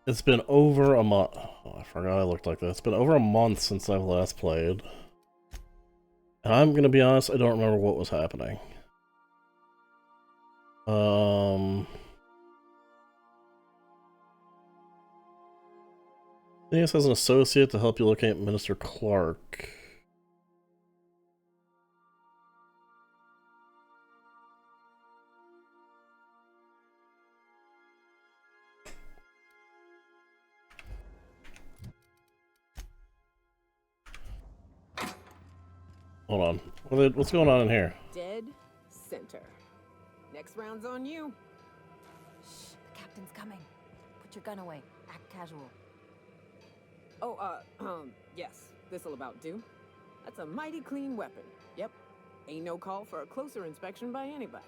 It's been over a month. Oh, I forgot I looked like that. It's been over a month since I've last played. And I'm gonna be honest, I don't remember what was happening. This has an associate to help you locate Minister Clark. Hold on. What's going on in here? Dead center. Next round's on you. Shh, the captain's coming. Put your gun away. Act casual. Oh, yes. This'll about do. That's a mighty clean weapon. Yep. Ain't no call for a closer inspection by anybody.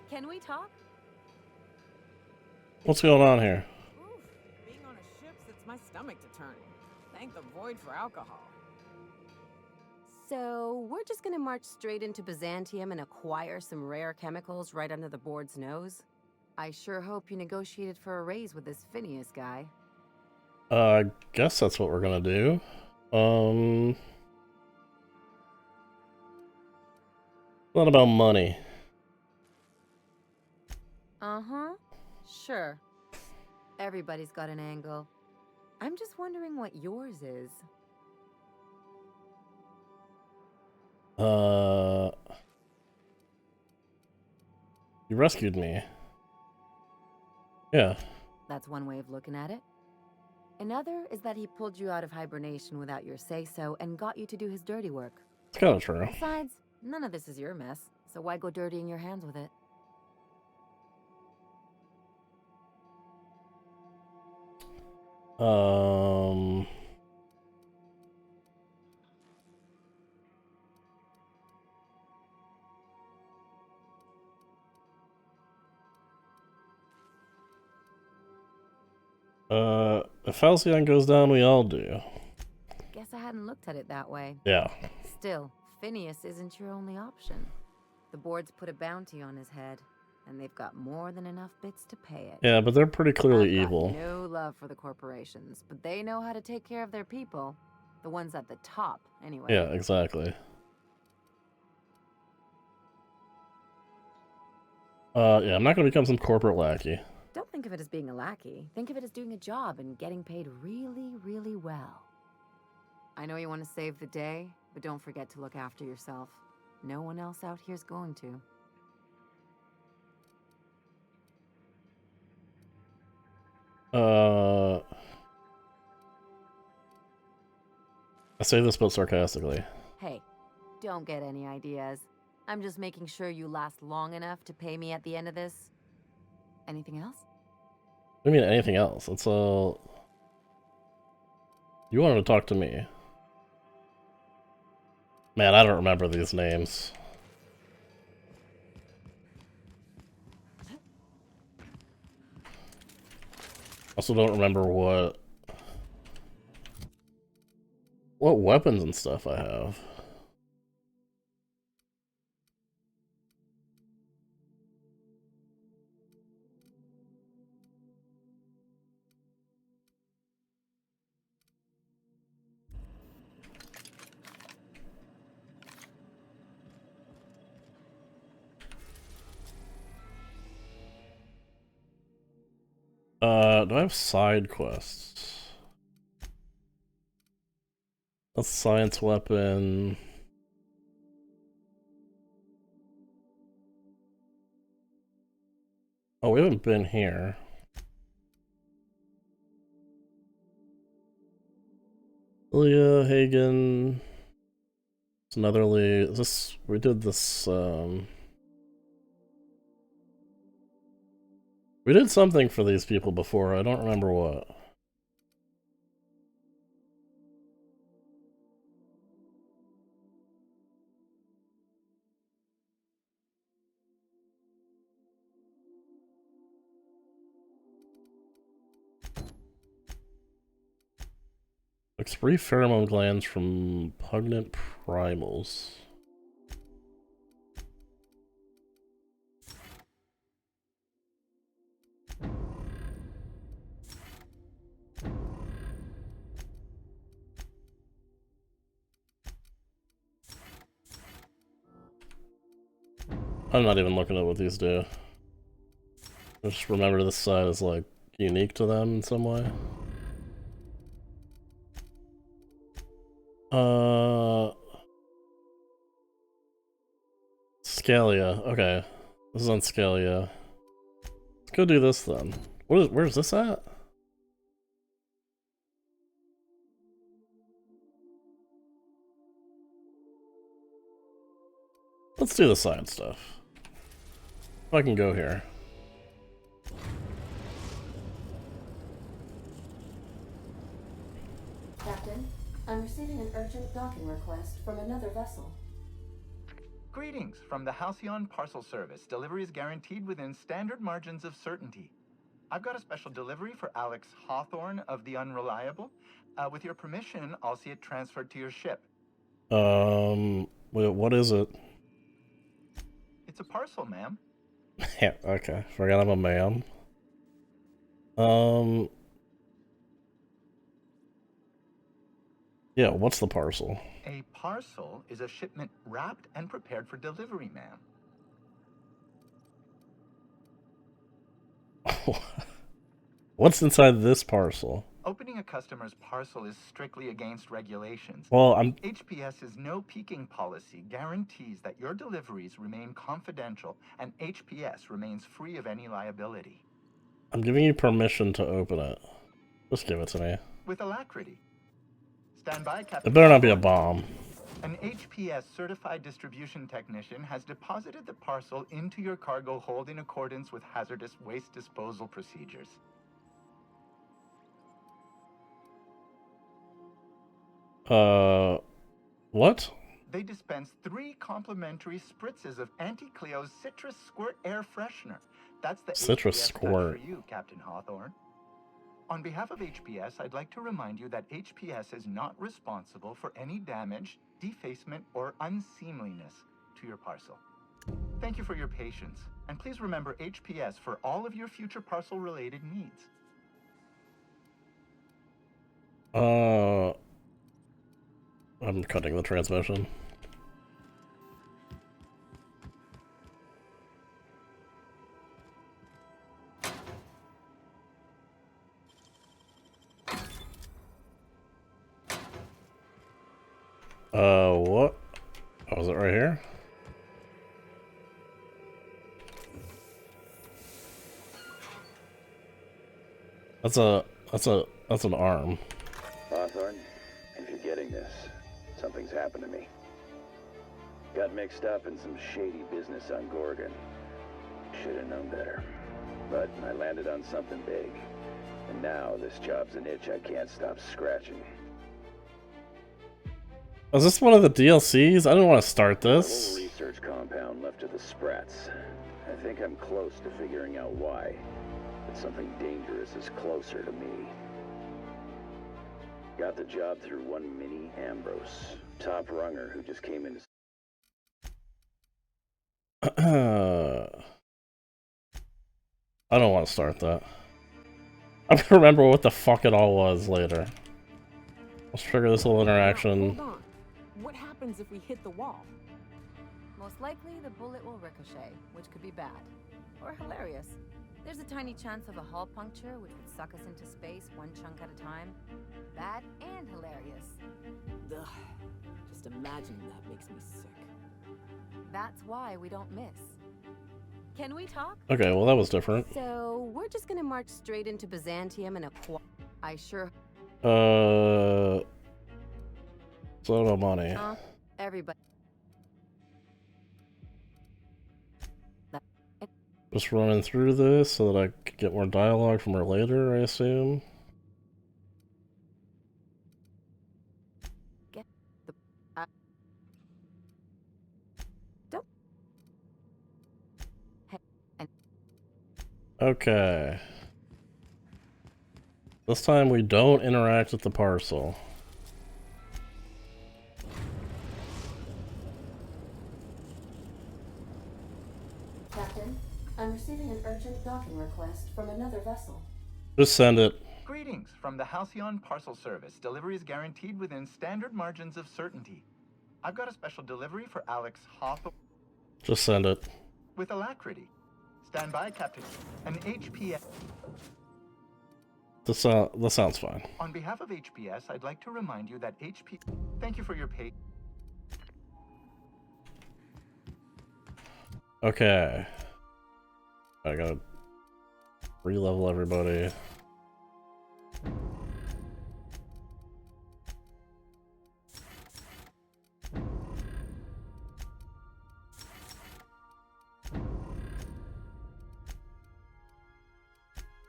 Can we talk? What's going on here? Oof. Being on a ship sets my stomach to turning. Thank the void for alcohol. So, we're just gonna march straight into Byzantium and acquire some rare chemicals right under the board's nose? I sure hope you negotiated for a raise with this Phineas guy. I guess that's what we're gonna do. Not about money. Uh-huh. Sure. Everybody's got an angle. I'm just wondering what yours is. You rescued me. Yeah. That's one way of looking at it. Another is that he pulled you out of hibernation without your say-so and got you to do his dirty work. It's kind of true. Besides, none of this is your mess, so why go dirtying your hands with it? If Halcyon goes down, we all do. Guess I hadn't looked at it that way. Yeah. Still, Phineas isn't your only option. The board's put a bounty on his head, and they've got more than enough bits to pay it. Yeah, but they're pretty clearly I've got evil. no love for the corporations, but they know how to take care of their people. The ones at the top, anyway. Yeah, exactly. Yeah, I'm not gonna become some corporate lackey. Don't think of it as being a lackey. Think of it as doing a job and getting paid really, really well. I know you want to save the day, but don't forget to look after yourself. No one else out here's going to. I say this but sarcastically. Hey, don't get any ideas. I'm just making sure you last long enough to pay me at the end of this. Anything else? I mean anything else. It's all... You wanted to talk to me. Man, I don't remember these names. Also don't remember what weapons and stuff I have. Do I have side quests? A science weapon. Oh, we haven't been here. Leah, Hagen. It's another lead. We did this, we did something for these people before, I don't remember what. Looks free pheromone glands from pugnant primals. I'm not even looking at what these do. I just remember this side is like unique to them in some way. Scalia. Okay. This is on Scalia. Let's go do this then. Where's this at? Let's do the side stuff. If I can go here. Captain, I'm receiving an urgent docking request from another vessel. Greetings from the Halcyon Parcel Service. Delivery is guaranteed within standard margins of certainty. I've got a special delivery for Alex Hawthorne of the Unreliable. With your permission, I'll see it transferred to your ship. What is it? It's a parcel, ma'am. Yeah, okay. Forgot I'm a ma'am. Yeah, what's the parcel? A parcel is a shipment wrapped and prepared for delivery, ma'am. What's inside this parcel? Opening a customer's parcel is strictly against regulations. Well, HPS's no peeking policy guarantees that your deliveries remain confidential and HPS remains free of any liability. I'm giving you permission to open it. Just give it to me. With alacrity. Stand by, Captain. It better not be a bomb. An HPS certified distribution technician has deposited the parcel into your cargo hold in accordance with hazardous waste disposal procedures. What? They dispense 3 complimentary spritzes of Anti-Cleo's Citrus Squirt Air Freshener. That's the Citrus HPS touch Squirt. for you, Captain Hawthorne. On behalf of HPS, I'd like to remind you that HPS is not responsible for any damage, defacement, or unseemliness to your parcel. Thank you for your patience, and please remember HPS for all of your future parcel-related needs. I'm cutting the transmission. What? Oh, is it right here? That's an arm. Hawthorne, if you're getting this, something's happened to me. Got mixed up in some shady business on Gorgon. Should have known better. But I landed on something big. And now this job's an itch I can't stop scratching. Is this one of the DLCs? I didn't want to start A this. little research compound left to the Sprats. I think I'm close to figuring out why. But something dangerous is closer to me. Got the job through one Minnie Ambrose, top runger who just came into... I don't want to start that. I'm gonna remember what the fuck it all was later. Let's trigger this little interaction. Hold on. What happens if we hit the wall? Most likely, the bullet will ricochet, which could be bad. Or hilarious. There's a tiny chance of a hull puncture, which would suck us into space one chunk at a time. Bad and hilarious. Ugh. Just imagining that makes me sick. That's why we don't miss. Can we talk? Okay, well that was different. So, we're just gonna march straight into Byzantium and I sure... It's a lot of money. Everybody... Just running through this so that I could get more dialogue from her later, I assume. Okay. This time we don't interact with the parcel. Captain, I'm receiving an urgent docking request from another vessel. Just send it. Greetings from the Halcyon Parcel Service. Delivery is guaranteed within standard margins of certainty. I've got a special delivery for Alex Hawthorne. Just send it. with alacrity. Stand by, Captain. An HPS. That sounds fine. On behalf of HPS, I'd like to remind you that HP. Thank you for your pay. Okay. I gotta re-level everybody.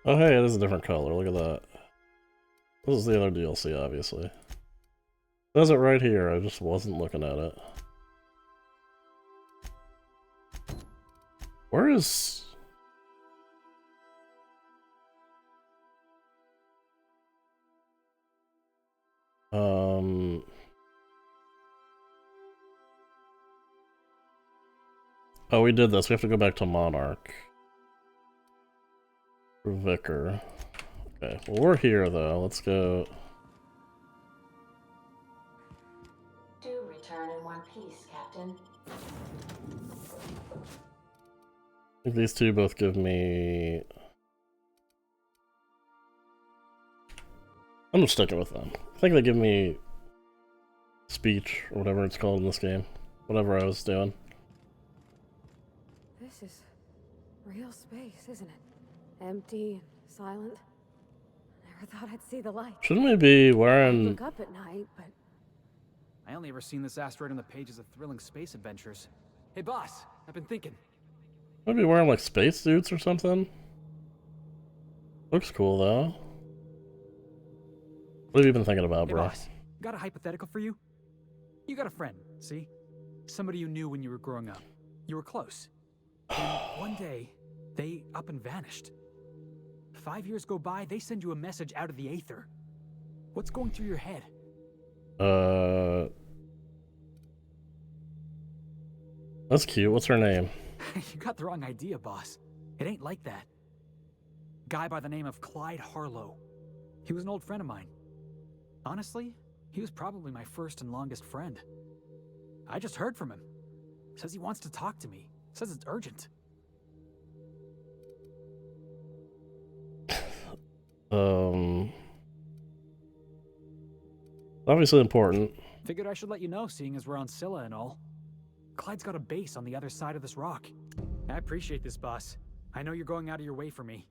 Oh hey, it is a different color, look at that. This is the other DLC, obviously. It says it right here, I just wasn't looking at it. Where is... Oh, we did this. We have to go back to Monarch. Vicar. Okay, well we're here though. Let's go. Do return in one piece, Captain. I think these two both give me... I'm just sticking with them. I think they give me speech or whatever it's called in this game. Whatever I was doing. This is real space, isn't it? Empty and silent. Never thought I'd see the light. Shouldn't we be I wearing... look up at night, but I only ever seen this asteroid on the pages of thrilling space adventures. Hey boss, I've been thinking. Maybe wearing like spacesuits or something? Looks cool though. What have you been thinking about, Hey bro? boss, got a hypothetical for you? You got a friend, see? Somebody you knew when you were growing up. You were close. And one day, they up and vanished. 5 years go by, they send you a message out of the aether. What's going through your head? That's cute. What's her name? You got the wrong idea, boss. It ain't like that. Guy by the name of Clyde Harlow. He was an old friend of mine. Honestly, he was probably my first and longest friend. I just heard from him. Says he wants to talk to me. Says it's urgent. Obviously important. Figured I should let you know, seeing as we're on Scylla and all. Clyde's got a base on the other side of this rock. I appreciate this, boss. I know you're going out of your way for me.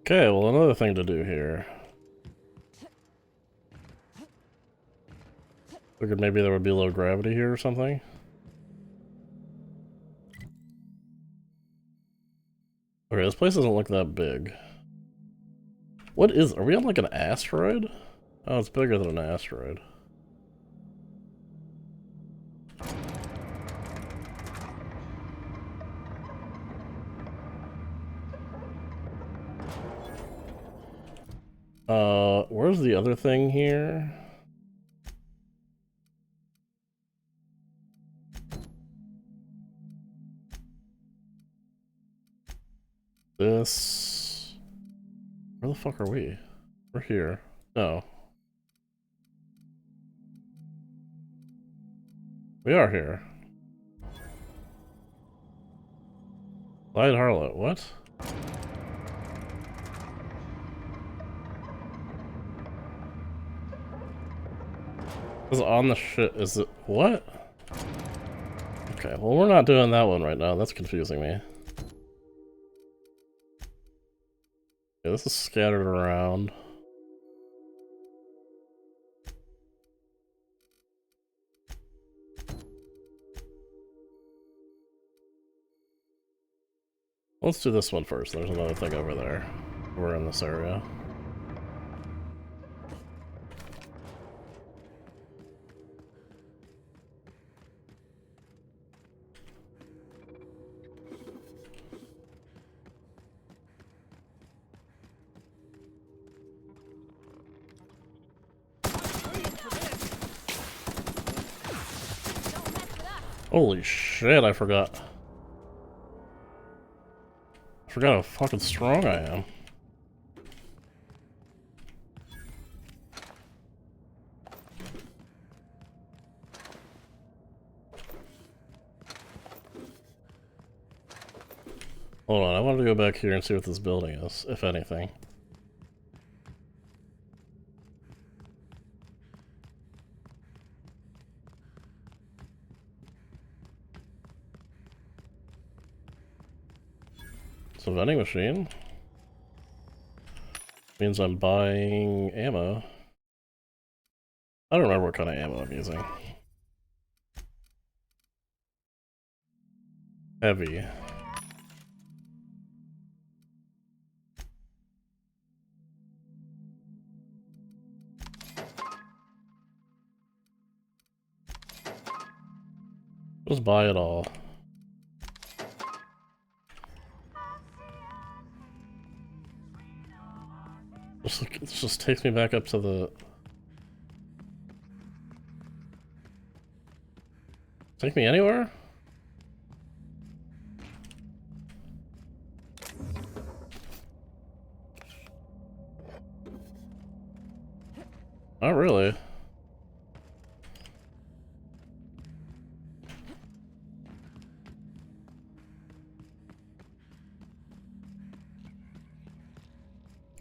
Okay, well another thing to do here. Figured maybe there would be low gravity here or something. Okay, this place doesn't look that big. What is... Are we on like an asteroid? Oh, it's bigger than an asteroid. Where's the other thing here? This... Where the fuck are we? We're here. No. We are here. Clyde Harlow, what? Is on the shit, is it, what? Okay, well we're not doing that one right now, that's confusing me. Okay, this is scattered around. Let's do this one first, there's another thing over there. We're in this area. Holy shit, I forgot. I forgot how fucking strong I am. Hold on, I wanted to go back here and see what this building is, if anything. It's a vending machine. Means I'm buying ammo. I don't remember what kind of ammo I'm using. Heavy. Just buy it all. This just takes me back up to the... Take me anywhere? Not really.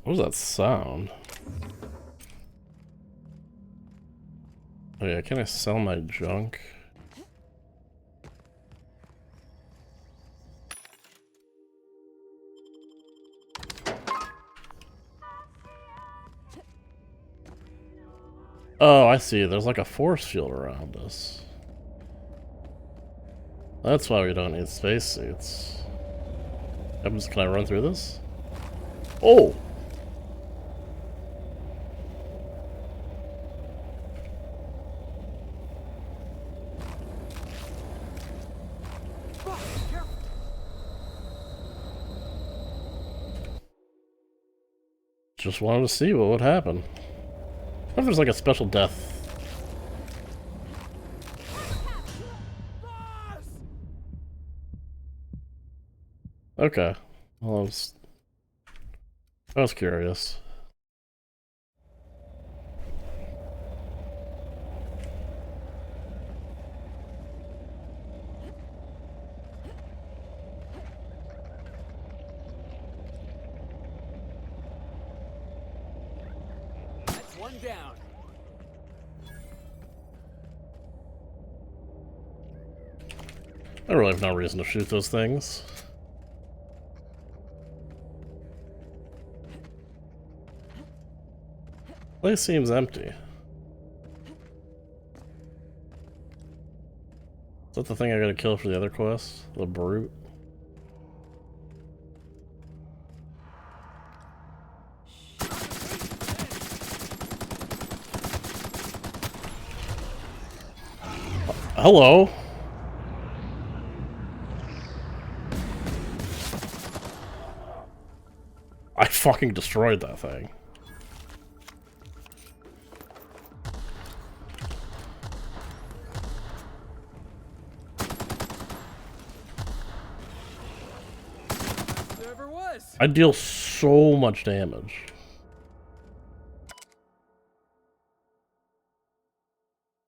What was that sound? Oh yeah, can I sell my junk? Oh, I see. There's like a force field around us. That's why we don't need spacesuits. Can I run through this? Oh! Just wanted to see what would happen. What if there's like a special death? Okay. Well, I was curious. That's one down. I really have no reason to shoot those things. Place seems empty. Is that the thing I gotta kill for the other quest? The brute? Hello? I fucking destroyed that thing. I deal so much damage.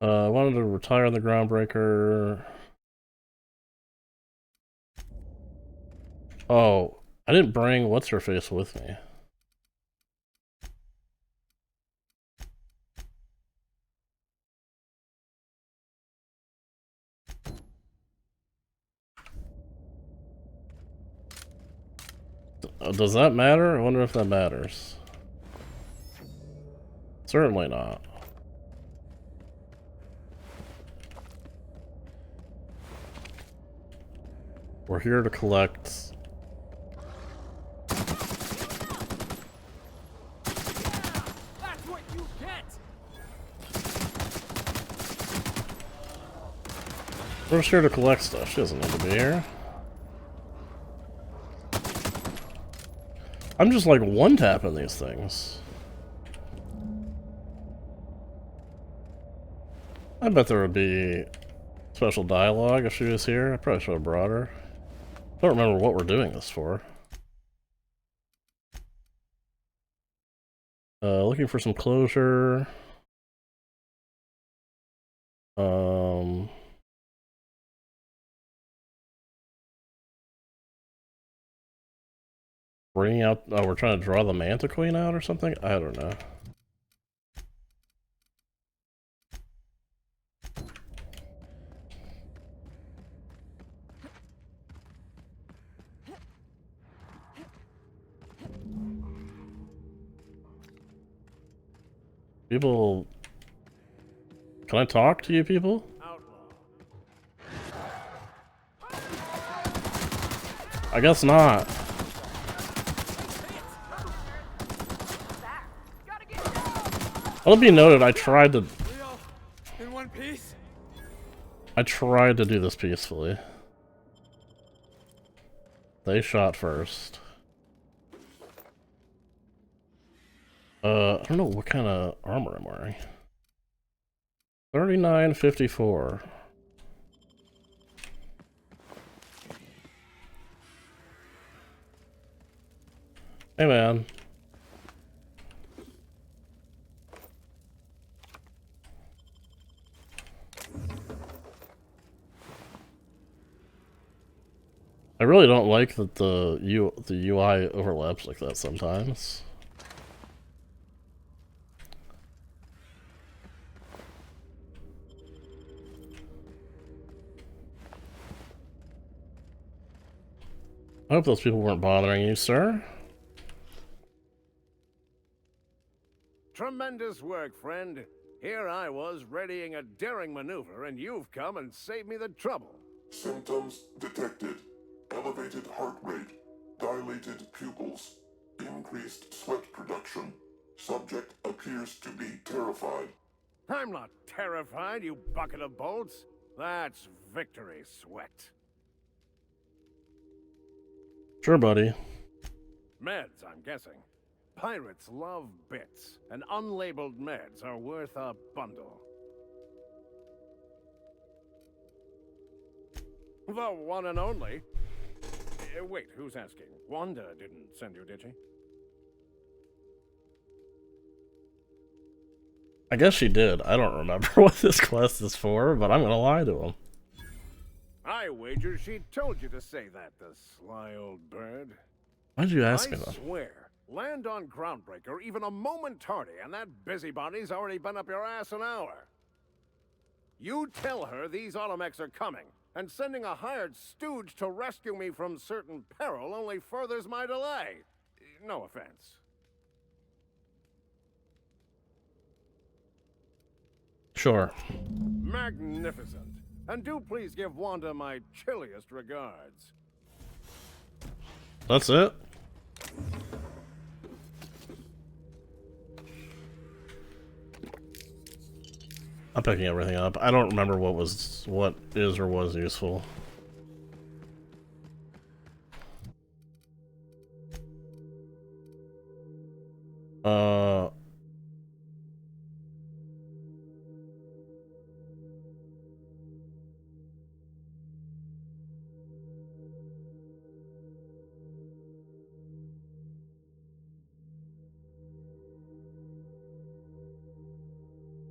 I wanted to retire the Groundbreaker. Oh, I didn't bring what's-her-face with me. Does that matter? I wonder if that matters. Certainly not. We're here to collect... That's what you get. We're just here to collect stuff. She doesn't need to be here. I'm just like one-tapping these things. I bet there would be special dialogue if she was here. I probably should have brought her. Don't remember what we're doing this for. Looking for some closure. bringing out... Oh, we're trying to draw the Manta Queen out or something? I don't know. People... Can I talk to you people? I guess not. Let it be noted, I tried to... In one piece? I tried to do this peacefully. They shot first. I don't know what kind of armor I'm wearing. 3954. Hey man. I really don't like that the UI overlaps like that sometimes. I hope those people weren't bothering you, sir. Tremendous work, friend. Here I was readying a daring maneuver, and you've come and saved me the trouble. Symptoms detected. Elevated heart rate, dilated pupils, increased sweat production. Subject appears to be terrified. I'm not terrified, you bucket of bolts. That's victory sweat. Sure, buddy. Meds, I'm guessing. Pirates love bits, and unlabeled meds are worth a bundle. The one and only. Wait, who's asking? Wanda didn't send you, did she? I guess she did. I don't remember what this quest is for, but I'm gonna lie to him. I wager she told you to say that, the sly old bird. Why'd you ask me I that? swear, land on Groundbreaker even a moment tardy, and that busybody's already been up your ass an hour. You tell her these automechs are coming, and sending a hired stooge to rescue me from certain peril only furthers my delay. No offense. Sure. Magnificent. And do please give Wanda my chilliest regards. That's it? I'm picking everything up. I don't remember what is or was useful.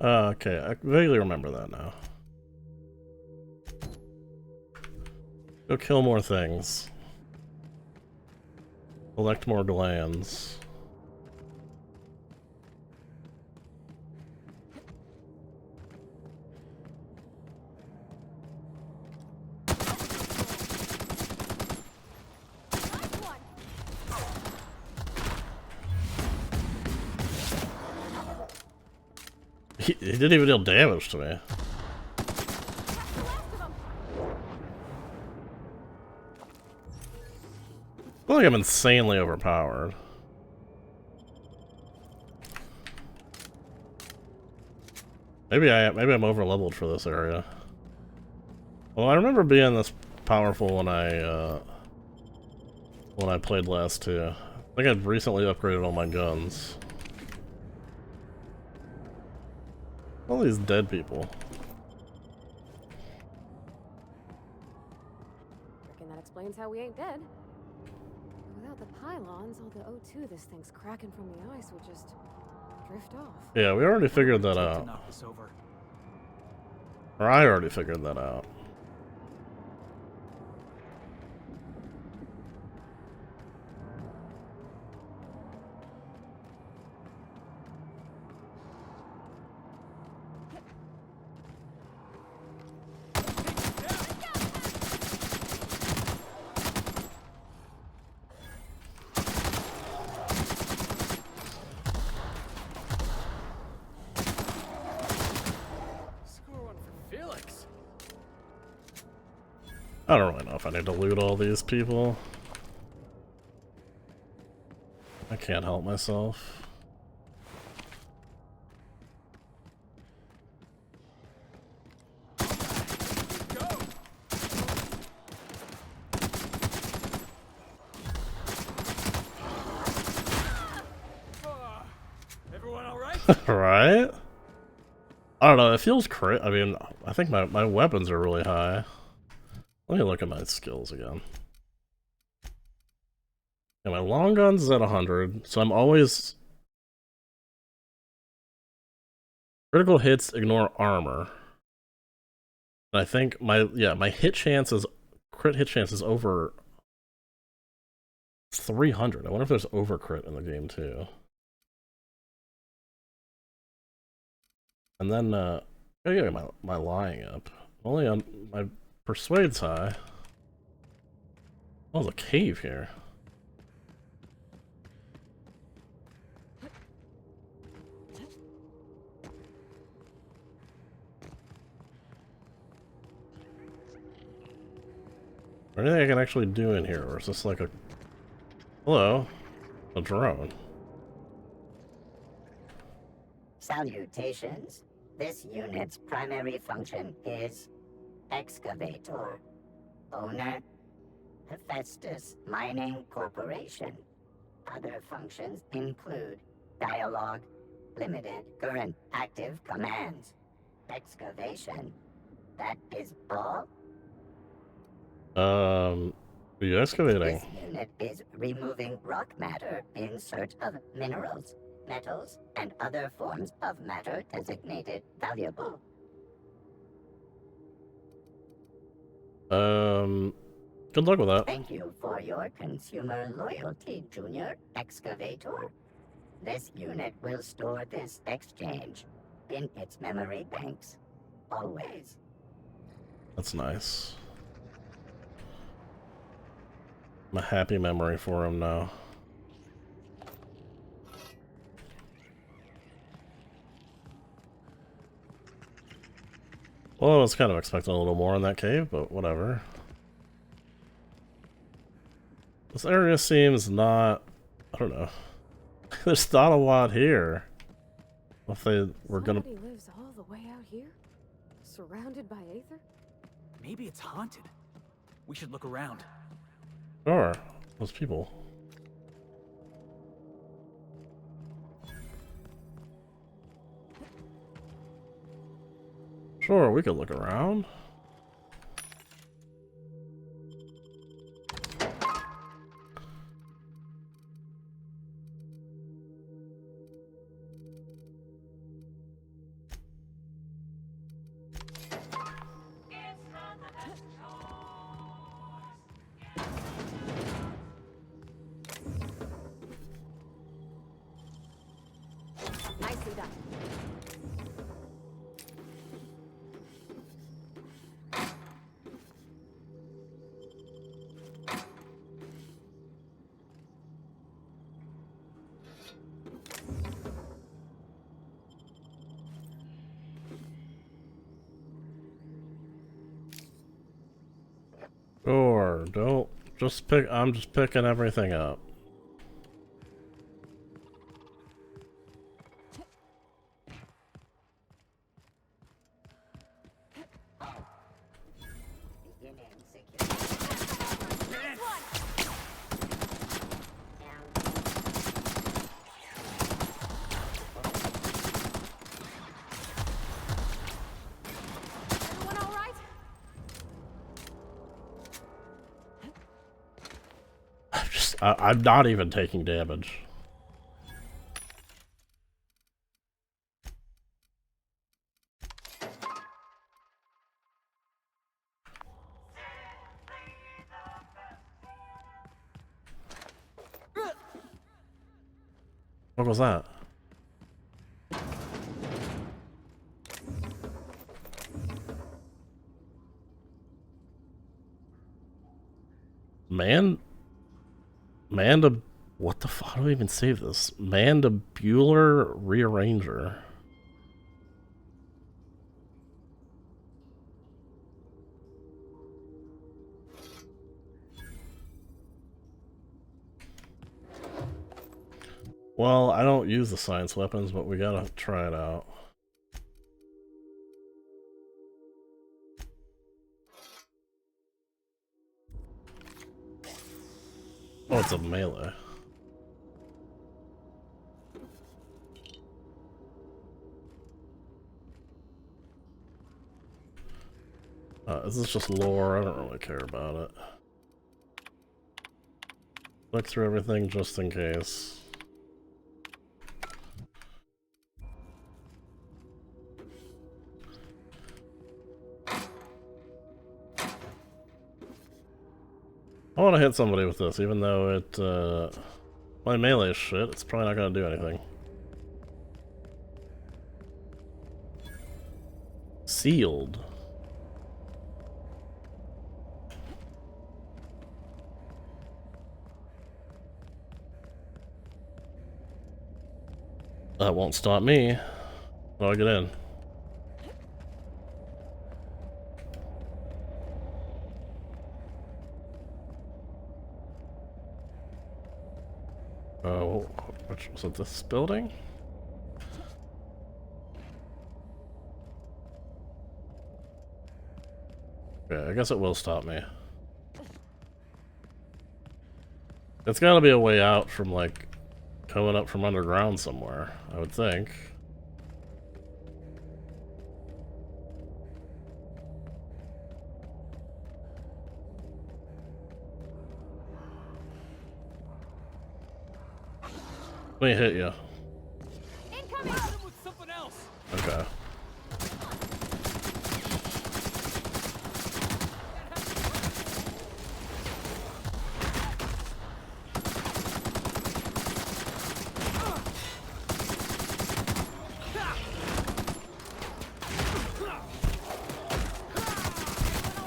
Okay, I vaguely remember that now. Go kill more things. Collect more glands. He didn't even deal damage to me. I feel like I'm insanely overpowered. Maybe I'm over leveled for this area. Well, I remember being this powerful when I played last too. I think I've recently upgraded all my guns. All these dead people. Reckon that explains how we ain't dead. Without the pylons, all the O2 this thing's cracking from the ice would just drift off. Yeah, we already figured that To out. knock this over. Or I already figured that out. I don't really know if I need to loot all these people. I can't help myself. Everyone all right? Right? I don't know, it feels I mean, I think my weapons are really high. Let me look at my skills again. Yeah, my long gun's is at 100, so I'm always... Critical hits ignore armor. And I think my hit chance is... Crit hit chance is over... 300. I wonder if there's overcrit in the game too. And then, I gotta get my lying up. Only on my persuade's high. Oh, there's a cave here. Anything I can actually do in here, or is this like a... Hello? A drone. Salutations. This unit's primary function is excavator. Owner, Hephaestus Mining Corporation. Other functions include dialogue, limited current active commands, excavation. That is all? Are you excavating? This unit is removing rock matter in search of minerals, metals, and other forms of matter designated valuable. Good luck with that. Thank you for your consumer loyalty, Junior Excavator. This unit will store this exchange in its memory banks, always. That's nice. I'm a happy memory for him now. Well, I was kind of expecting a little more in that cave, but whatever. This area seems not... I don't know. There's not a lot here. If they were gonna... Somebody lives all the way out here? Surrounded by Aether? Maybe it's haunted. We should look around. Sure. Those people. Sure, we could look around. Nicely done. Sure, don't just pick. I'm just picking everything up. Everyone all right? I'm not even taking damage. What was that? What the fuck? How do I even save this? Mandibular rearranger. Well, I don't use the science weapons, but we gotta try it out. Oh, it's a melee. This is just lore, I don't really care about it. Look through everything just in case. I want to hit somebody with this, even though it, my melee is shit, it's probably not gonna do anything. Sealed. That won't stop me. How do I get in? Oh, which was it? This building? Okay, I guess it will stop me. It's gotta be a way out from, like, coming up from underground somewhere, I would think. Let me hit you. Okay.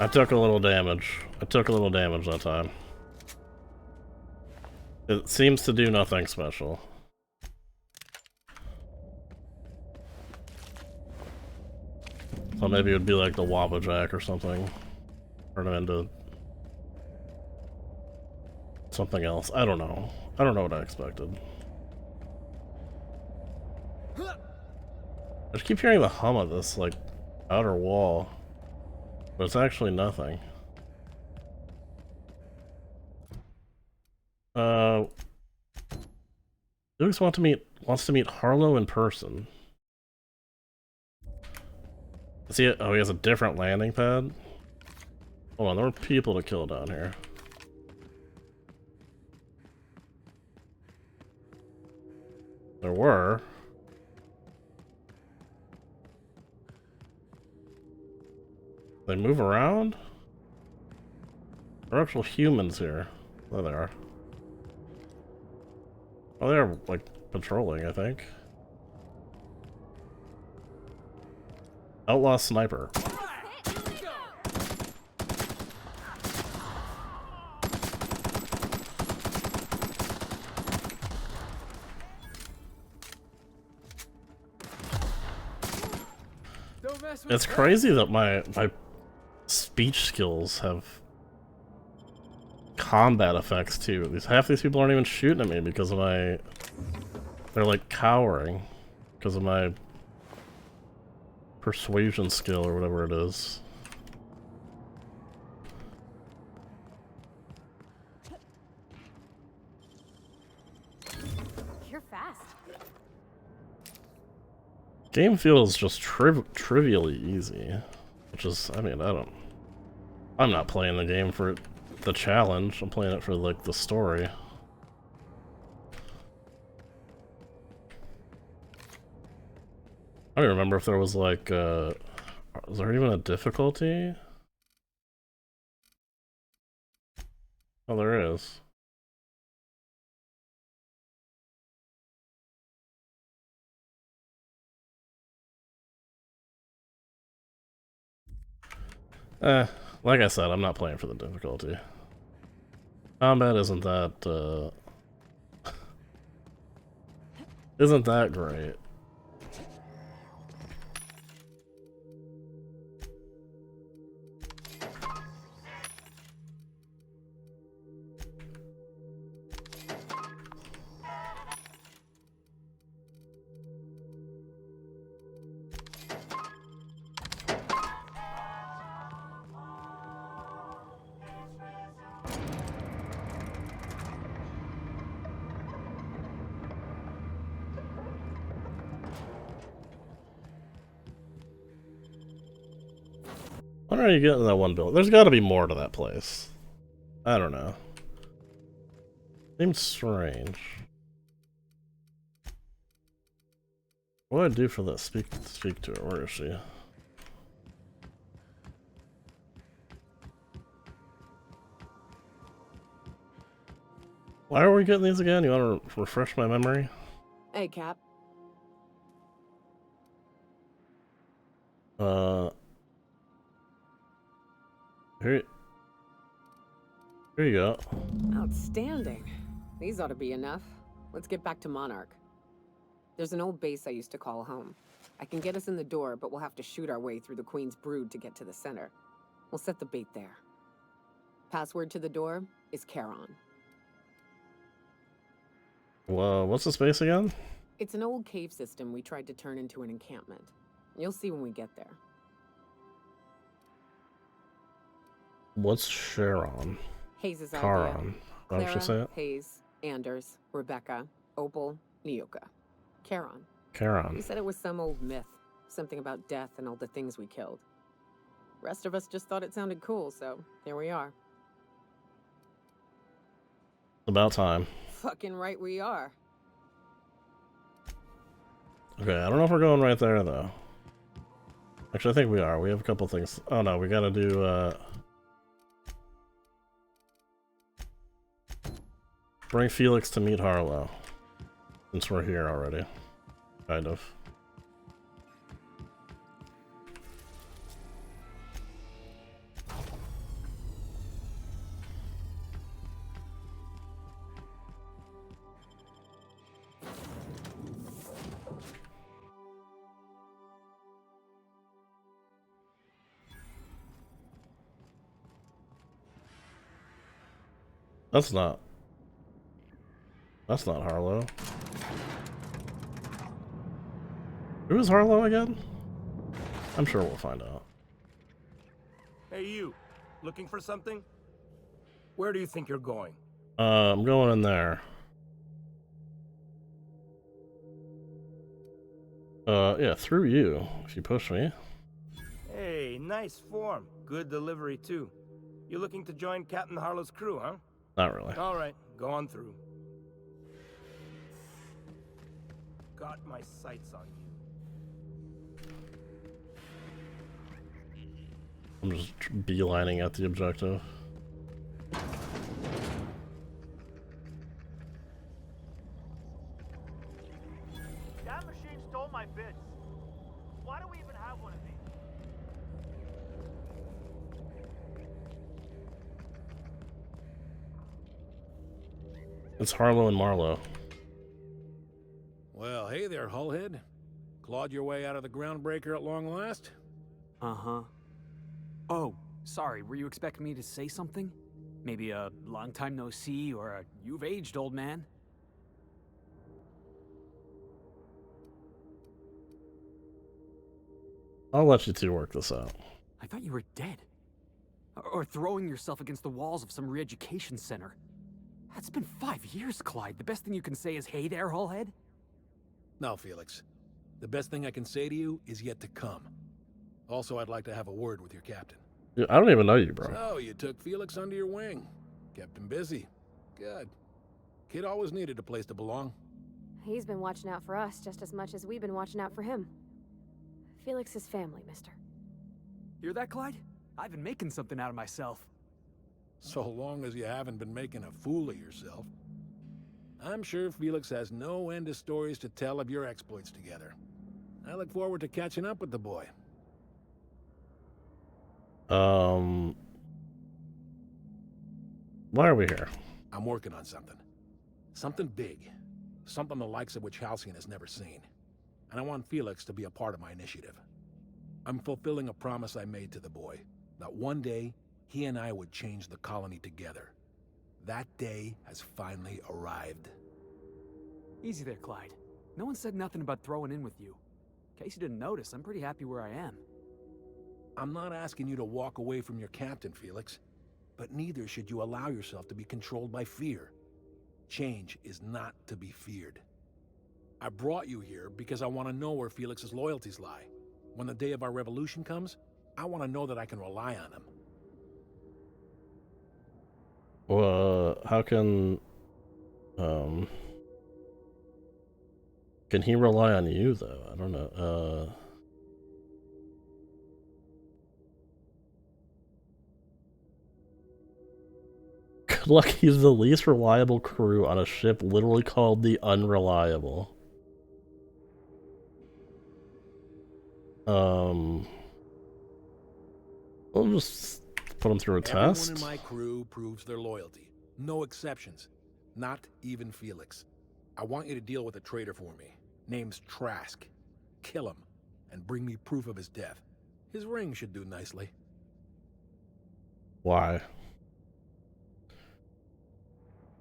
I took a little damage. I took a little damage that time. It seems to do nothing special. So maybe it would be like the Wabbajack or something. Turn him into something else. I don't know. I don't know what I expected. I just keep hearing the hum of this, like, outer wall. But it's actually nothing. Lukes wants to meet Harlow in person. See it? Oh, he has a different landing pad? Hold on, there were people to kill down here. There were. They move around? There are actual humans here. There they are. Oh, they're, like, patrolling, I think. Outlaw sniper. It's crazy that my speech skills have combat effects too. Half these people aren't even shooting at me because of my... They're like cowering because of my persuasion skill or whatever it is. You're fast. Game feels just trivially easy, which is, I mean, I'm not playing the game for the challenge, I'm playing it for, like, the story. I don't remember if there was, like, was there even a difficulty? Oh, there is. Like I said, I'm not playing for the difficulty. Combat isn't that, isn't that great. Where are you getting that one building? There's got to be more to that place. I don't know. Seems strange. What do I do for this? Speak to her. Where is she? Why are we getting these again? You want to refresh my memory? Hey, Cap. Here you go. Outstanding. These ought to be enough. Let's get back to Monarch. There's an old base I used to call home. I can get us in the door, but we'll have to shoot our way through the Queen's Brood to get to the center. We'll set the bait there. Password to the door is Charon. Well, what's the space again? It's an old cave system we tried to turn into an encampment. You'll see when we get there. What's Charon? Hayes' Charon. How should I say Clara, it? Hayes, Anders, Rebecca, Opal, Nyoka. Charon. Charon. He said it was some old myth. Something about death and all the things we killed. Rest of us just thought it sounded cool, so here we are. About time. Fucking right we are. Okay, I don't know if we're going right there, though. Actually, I think we are. We have a couple things. Oh, no, we gotta do, bring Felix to meet Harlow. Since we're here already. Kind of. That's not Harlow. Who is Harlow again? I'm sure we'll find out. Hey you, looking for something? Where do you think you're going? I'm going in there. Yeah, through you, if you push me. Hey, nice form. Good delivery too. You looking to join Captain Harlow's crew, huh? Not really. All right, go on through. Got my sights on you. I'm just beelining at the objective. That machine stole my bits. Why do we even have one of these? It's Harlow and Marlowe. Well, hey there, Hullhead. Clawed your way out of the Groundbreaker at long last? Uh-huh. Oh, sorry, were you expecting me to say something? Maybe a long time no see, or a you've aged, old man? I'll let you two work this out. I thought you were dead. Or throwing yourself against the walls of some re-education center. That's been 5 years, Clyde. The best thing you can say is, hey there, Hullhead? No, Felix. The best thing I can say to you is yet to come. Also, I'd like to have a word with your captain. Yeah, I don't even know you, bro. So, you took Felix under your wing. Kept him busy. Good. Kid always needed a place to belong. He's been watching out for us just as much as we've been watching out for him. Felix is family, mister. Hear that, Clyde? I've been making something out of myself. So long as you haven't been making a fool of yourself. I'm sure Felix has no end of stories to tell of your exploits together. I look forward to catching up with the boy. Why are we here? I'm working on something. Something big. Something the likes of which Halcyon has never seen. And I want Felix to be a part of my initiative. I'm fulfilling a promise I made to the boy, that one day, he and I would change the colony together. That day has finally arrived. Easy there, Clyde. No one said nothing about throwing in with you. In case you didn't notice, I'm pretty happy where I am. I'm not asking you to walk away from your captain, Felix. But neither should you allow yourself to be controlled by fear. Change is not to be feared. I brought you here because I want to know where Felix's loyalties lie. When the day of our revolution comes, I want to know that I can rely on him. Well, how can he rely on you though? I don't know. Good luck, he's the least reliable crew on a ship literally called the Unreliable. We'll just put him through a test. Everyone in my crew proves their loyalty. No exceptions. Not even Felix. I want you to deal with a traitor for me. Name's Trask. Kill him, and bring me proof of his death. His ring should do nicely. Why?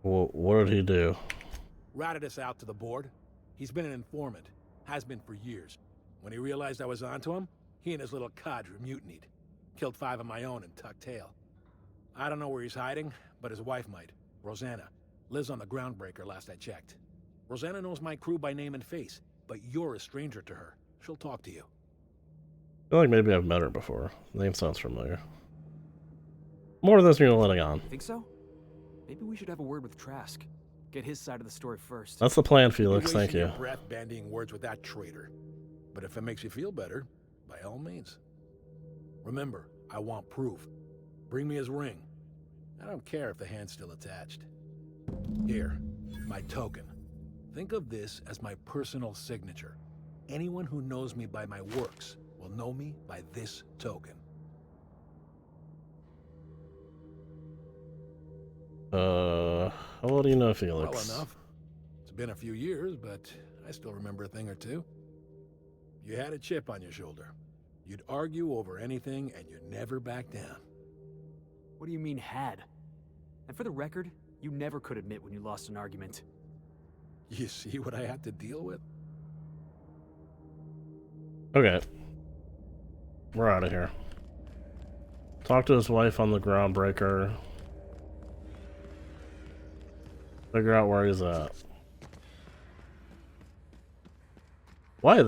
Well, what did he do? Ratted us out to the board. He's been an informant. Has been for years. When he realized I was onto him, he and his little cadre mutinied. Killed 5 of my own and tucked tail. I don't know where he's hiding, but his wife might. Rosanna. Lives on the Groundbreaker last I checked. Rosanna knows my crew by name and face, but you're a stranger to her. She'll talk to you. I feel like maybe I've met her before. The name sounds familiar. More of this you're letting on. Think so? Maybe we should have a word with Trask. Get his side of the story first. That's the plan, Felix. Thank you. Your breath bandying words with that traitor. But if it makes you feel better, by all means. Remember, I want proof. Bring me his ring. I don't care if the hand's still attached. Here, my token. Think of this as my personal signature. Anyone who knows me by my works will know me by this token. How well do you know Felix? Well enough. It's been a few years, but I still remember a thing or two. You had a chip on your shoulder. You'd argue over anything, and you'd never back down. What do you mean, had? And for the record, you never could admit when you lost an argument. You see what I had to deal with? Okay. We're out of here. Talk to his wife on the Groundbreaker. Figure out where he's at. Why a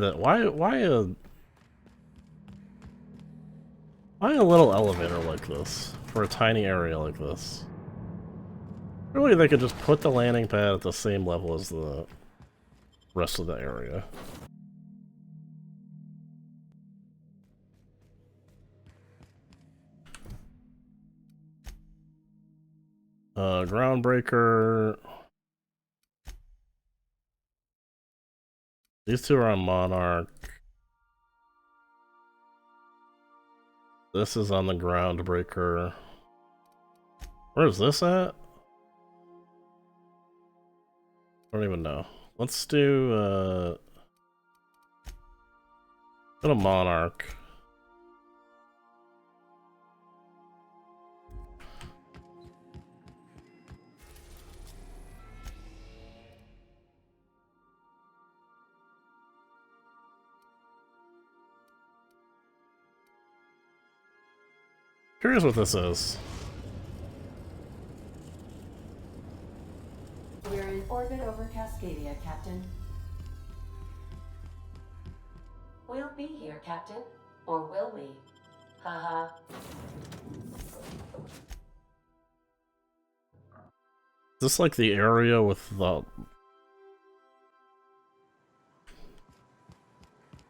little elevator like this for a tiny area like this? Really, they could just put the landing pad at the same level as the rest of the area. Groundbreaker. These two are on Monarch. This is on the Groundbreaker. Where is this at? I don't even know. Let's do, go to Monarch. Curious what this is. We're in orbit over Cascadia, Captain. We'll be here, Captain. Or will we? Haha. Is this like the area with the...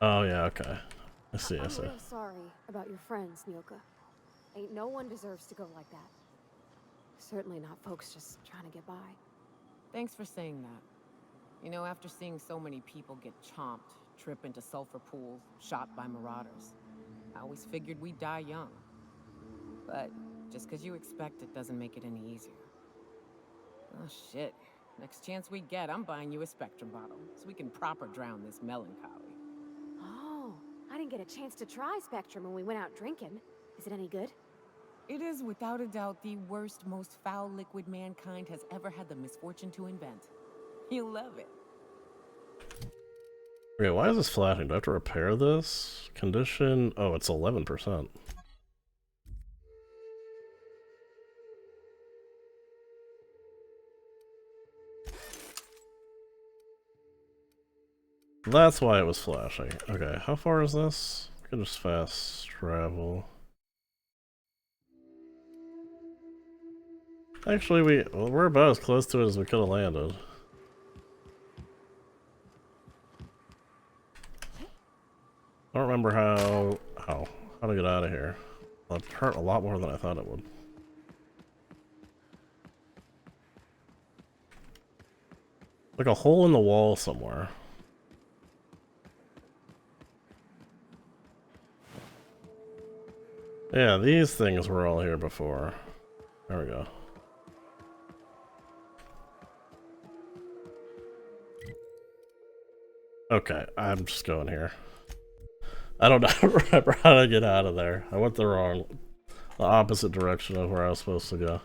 Oh yeah, okay. I see, I see. I'm real sorry about your friends, Nilka. Ain't no one deserves to go like that. Certainly not folks just trying to get by. Thanks for saying that. You know, after seeing so many people get chomped, trip into sulfur pools, shot by marauders, I always figured we'd die young. But just because you expect it doesn't make it any easier. Oh shit. Next chance we get, I'm buying you a Spectrum bottle, so we can proper drown this melancholy. Oh, I didn't get a chance to try Spectrum when we went out drinking. Is it any good? It is without a doubt the worst, most foul liquid mankind has ever had the misfortune to invent. You'll love it. Okay, why is this flashing? Do I have to repair this? Condition? Oh, it's 11%. That's why it was flashing. Okay, how far is this? Can just fast travel. Actually, we're about as close to it as we could have landed. I don't remember how to get out of here. Well, it hurt a lot more than I thought it would. Like a hole in the wall somewhere. Yeah, these things were all here before. There we go. Okay, I'm just going here. I don't remember how to get out of there. I went the opposite direction of where I was supposed to go.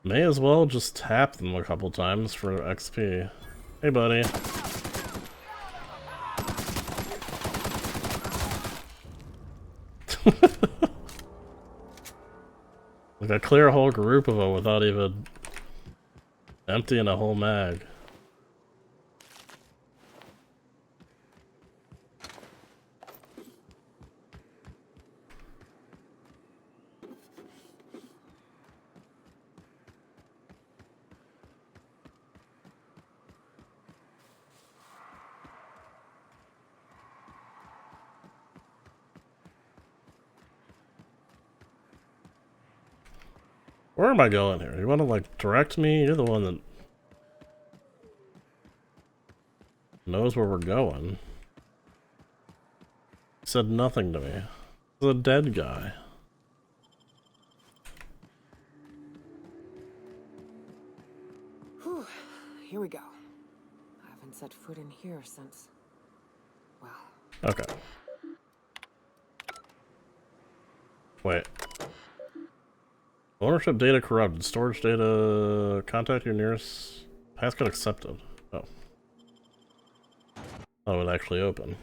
May as well just tap them a couple times for XP. Hey, buddy. Like I clear a whole group of them without even emptying a whole mag. Where am I going here? You want to like direct me? You're the one that knows where we're going. Said nothing to me. He's a dead guy. Whew. Here we go. I haven't set foot in here since... Wow. Okay. Wait. Ownership data corrupted. Storage data... Contact your nearest... Passcode accepted. Oh. Oh, it would actually open.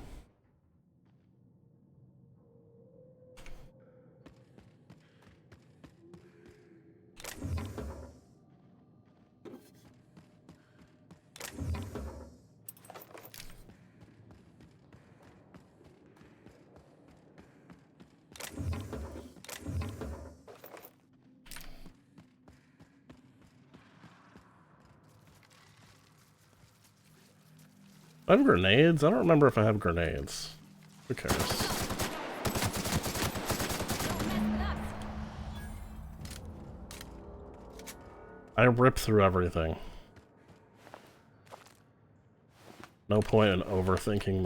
I have grenades? I don't remember if I have grenades. Who cares? I rip through everything. No point in overthinking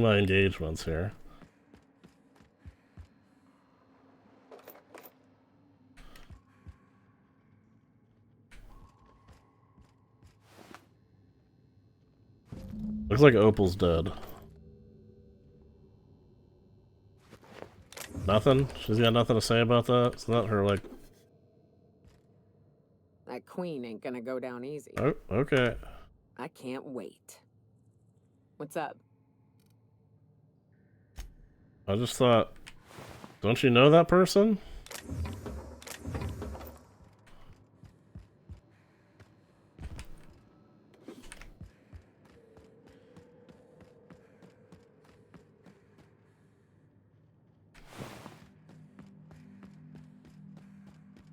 my engagements here. Looks like Opal's dead. Nothing? She's got nothing to say about that? It's not her, like... That queen ain't gonna go down easy. Oh, okay. I can't wait. What's up? I just thought... Don't you know that person?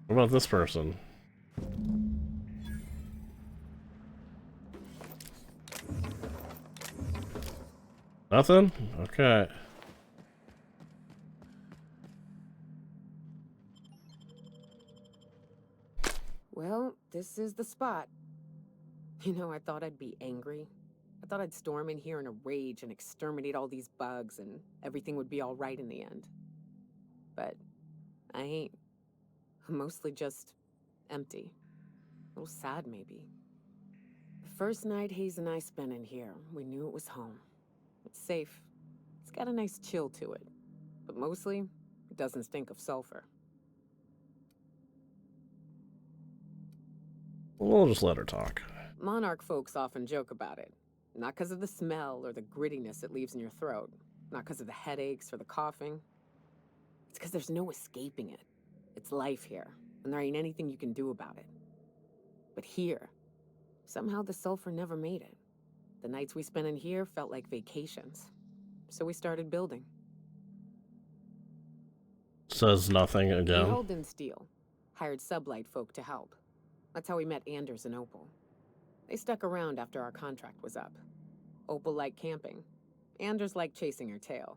What about this person? Nothing? Okay. Well, this is the spot. You know, I thought I'd be angry. I thought I'd storm in here in a rage and exterminate all these bugs and everything would be all right in the end. But I ain't. I'm mostly just Empty. A little sad, maybe. The first night Hayes and I spent in here, we knew it was home. It's safe. It's got a nice chill to it. But mostly, it doesn't stink of sulfur. We'll just let her talk. Monarch folks often joke about it. Not because of the smell or the grittiness it leaves in your throat. Not because of the headaches or the coughing. It's because there's no escaping it. It's life here, and there ain't anything you can do about it. But here, somehow the sulfur never made it. The nights we spent in here felt like vacations. So we started building. Says nothing We again. held in steel. Hired sublight folk to help. That's how we met Anders and Opal. They stuck around after our contract was up. Opal liked camping. Anders liked chasing her tail.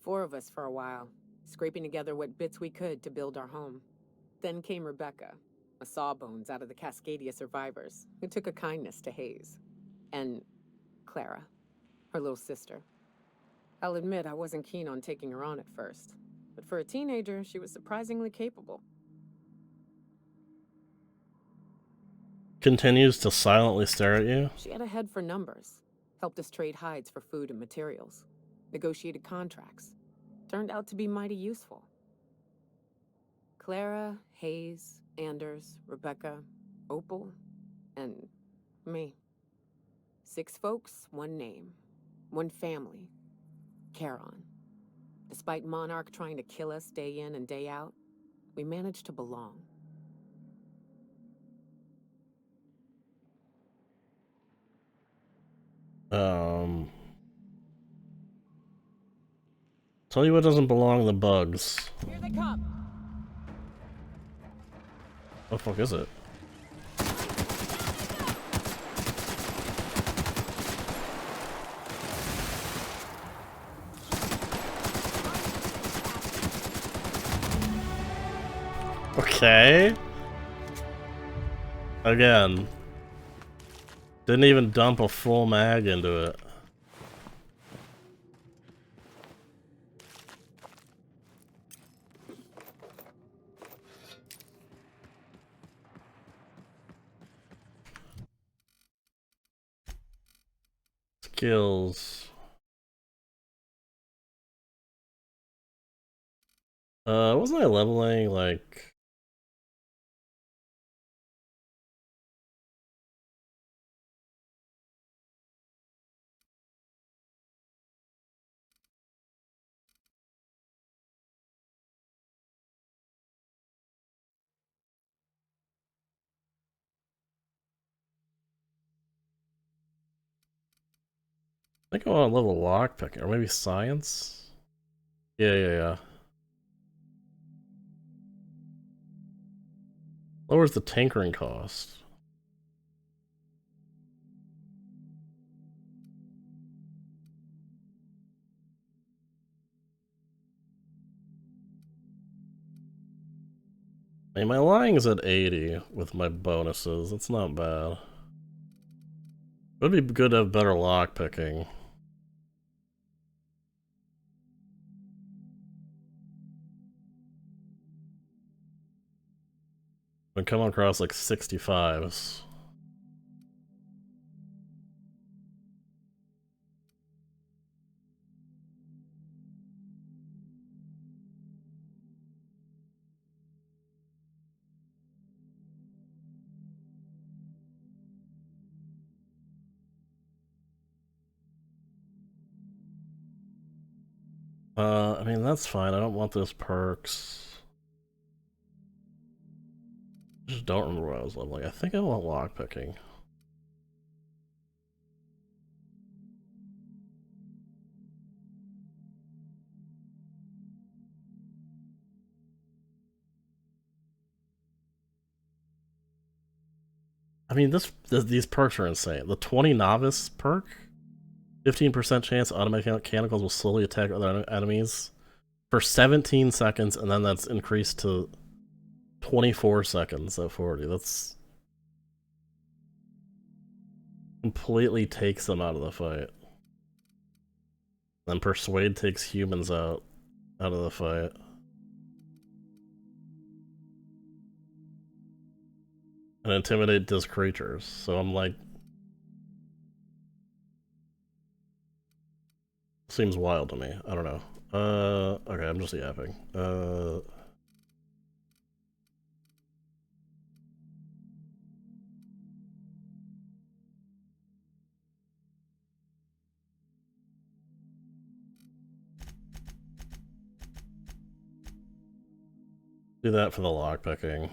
4 of us for a while, scraping together what bits we could to build our home. Then came Rebecca, a sawbones out of the Cascadia survivors, who took a kindness to Hayes. And Clara, her little sister. I'll admit I wasn't keen on taking her on at first, but for a teenager, she was surprisingly capable. Continues to silently stare at you. She had a head for numbers, helped us trade hides for food and materials, negotiated contracts. Turned out to be mighty useful. Clara, Hayes, Anders, Rebecca, Opal, and me. 6 folks, 1 name, 1 family. Charon. Despite Monarch trying to kill us day in and day out, we managed to belong. Tell you what doesn't belong, the bugs. Here they come. What the fuck is it? Okay. Again. Didn't even dump a full mag into it. Skills. Wasn't I leveling like... I think I want to level lockpicking, or maybe science? Yeah. Lowers the tinkering cost. I mean, my lying's at 80 with my bonuses. That's not bad. It would be good to have better lockpicking. Been coming across like 65s. I mean, that's fine. I don't want those perks. I just don't remember what I was leveling. I think I want lockpicking. I mean, these perks are insane. The 20 novice perk, 15% chance automatic mechanicals will slowly attack other enemies for 17 seconds, and then that's increased to 24 seconds at 40. That's completely takes them out of the fight. Then Persuade takes humans out of the fight. and intimidate these creatures. So I'm like, seems wild to me. I don't know. Okay, I'm just yapping. Do that for the lockpicking.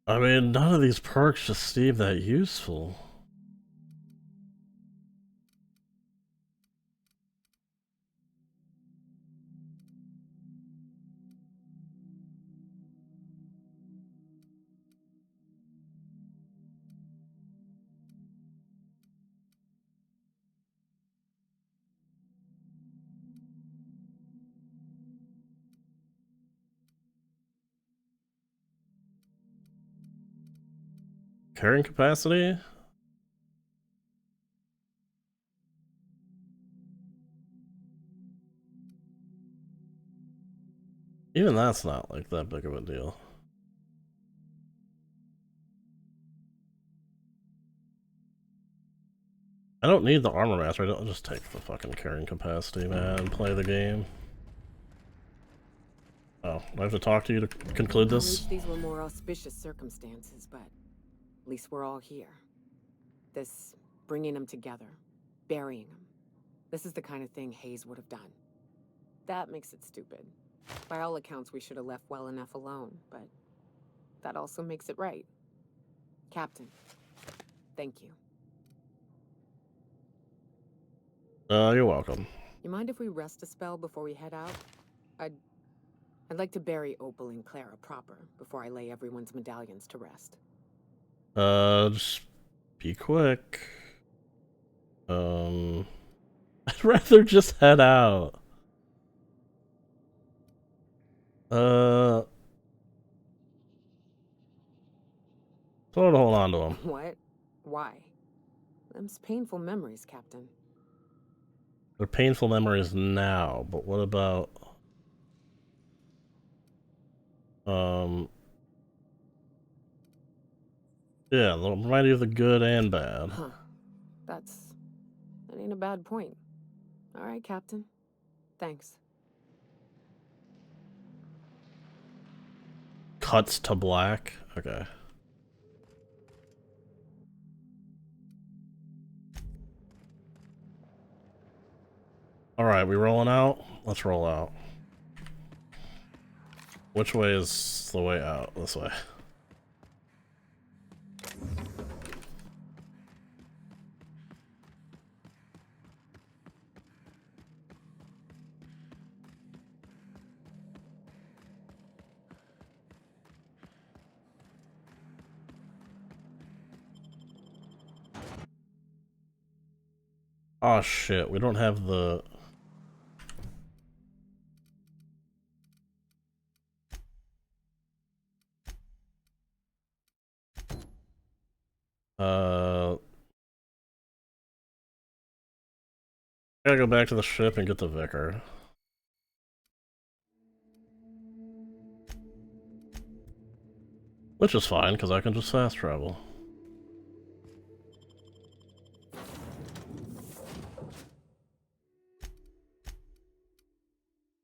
I mean, none of these perks just seem that useful. Carrying capacity? Even that's not like that big of a deal. I don't need the armor master, I don't just take the fucking carrying capacity, man, and play the game. Oh, I have to talk to you to conclude I this? wish these were more auspicious circumstances, but at least we're all here. This bringing them together, burying them. This is the kind of thing Hayes would have done. That makes it stupid. By all accounts, we should have left well enough alone, but that also makes it right. Captain, thank you. You're welcome. You mind if we rest a spell before we head out? I'd like to bury Opal and Clara proper before I lay everyone's medallions to rest. Just be quick. I'd rather just head out. Sort of hold on to him. What? Why? Them's painful memories, Captain. They're painful memories now, but what about... Yeah, they'll remind you of the good and bad. Huh. That ain't a bad point. All right, Captain. Thanks. Cuts to black? Okay. Alright, we rolling out? Let's roll out. Which way is the way out? This way. Oh shit, we don't have the... Gotta go back to the ship and get the Vicar. Which is fine, because I can just fast travel.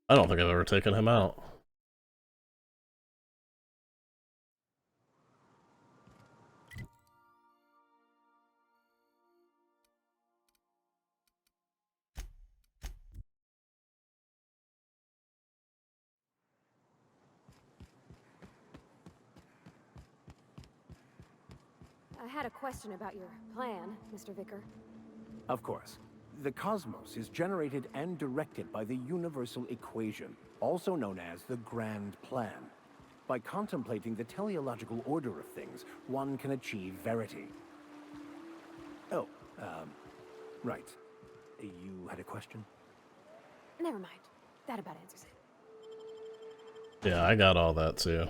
I don't think I've ever taken him out. I had a question about your plan, Mr. Vicar. Of course. The cosmos is generated and directed by the universal equation, also known as the Grand Plan. By contemplating the teleological order of things, one can achieve verity. Oh, right. You had a question? Never mind. That about answers it. Yeah, I got all that too.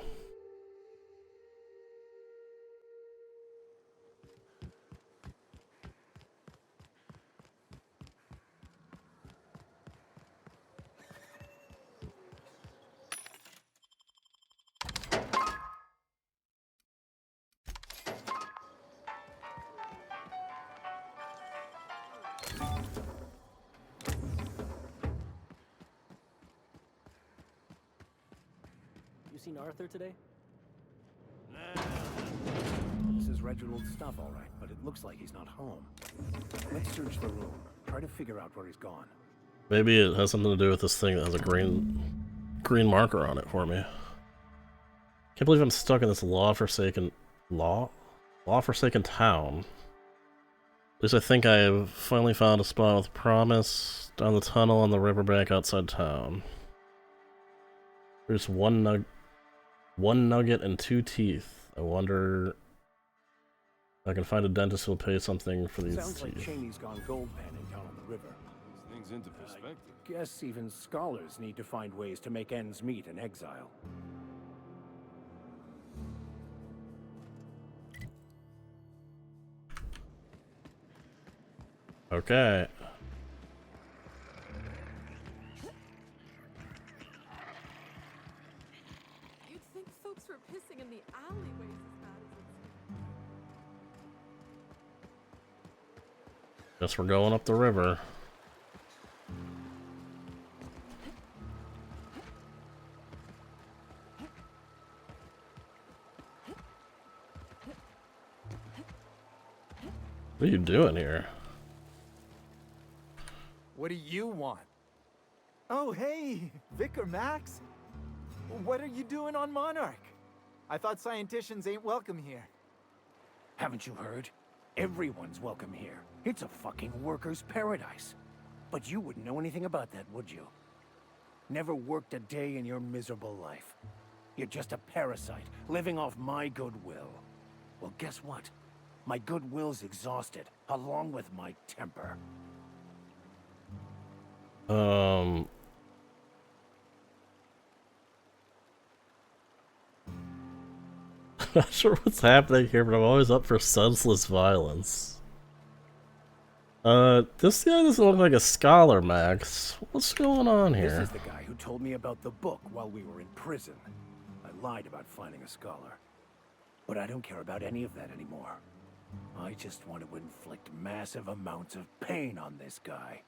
You seen Arthur today? This is Reginald's stuff, all right, but it looks like he's not home. Let's search the room. Try to figure out where he's gone. Maybe it has something to do with this thing that has a green marker on it for me. Can't believe I'm stuck in this law-forsaken town. At least I think I have finally found a spot with promise down the tunnel on the riverbank outside town. There's one nugget and 2 teeth. I wonder if I can find a dentist who'll pay something for these Sounds teeth. like Cheney's gone gold panning down on the river. Things into perspective. Guess even scholars need to find ways to make ends meet in exile. Okay. You'd think folks were pissing in the alleyways as bad as Guess we're going up the river. What are you doing here? What do you want? Oh, hey, Vicar Max. What are you doing on Monarch? I thought scienticians ain't welcome here. Haven't you heard? Everyone's welcome here. It's a fucking worker's paradise. But you wouldn't know anything about that, would you? Never worked a day in your miserable life. You're just a parasite, living off my goodwill. Well, guess what? My goodwill's exhausted, along with my temper. Not sure what's happening here, but I'm always up for senseless violence. This guy doesn't look like a scholar, Max. What's going on here? This is the guy who told me about the book while we were in prison. I lied about finding a scholar. But I don't care about any of that anymore. I just want to inflict massive amounts of pain on this guy.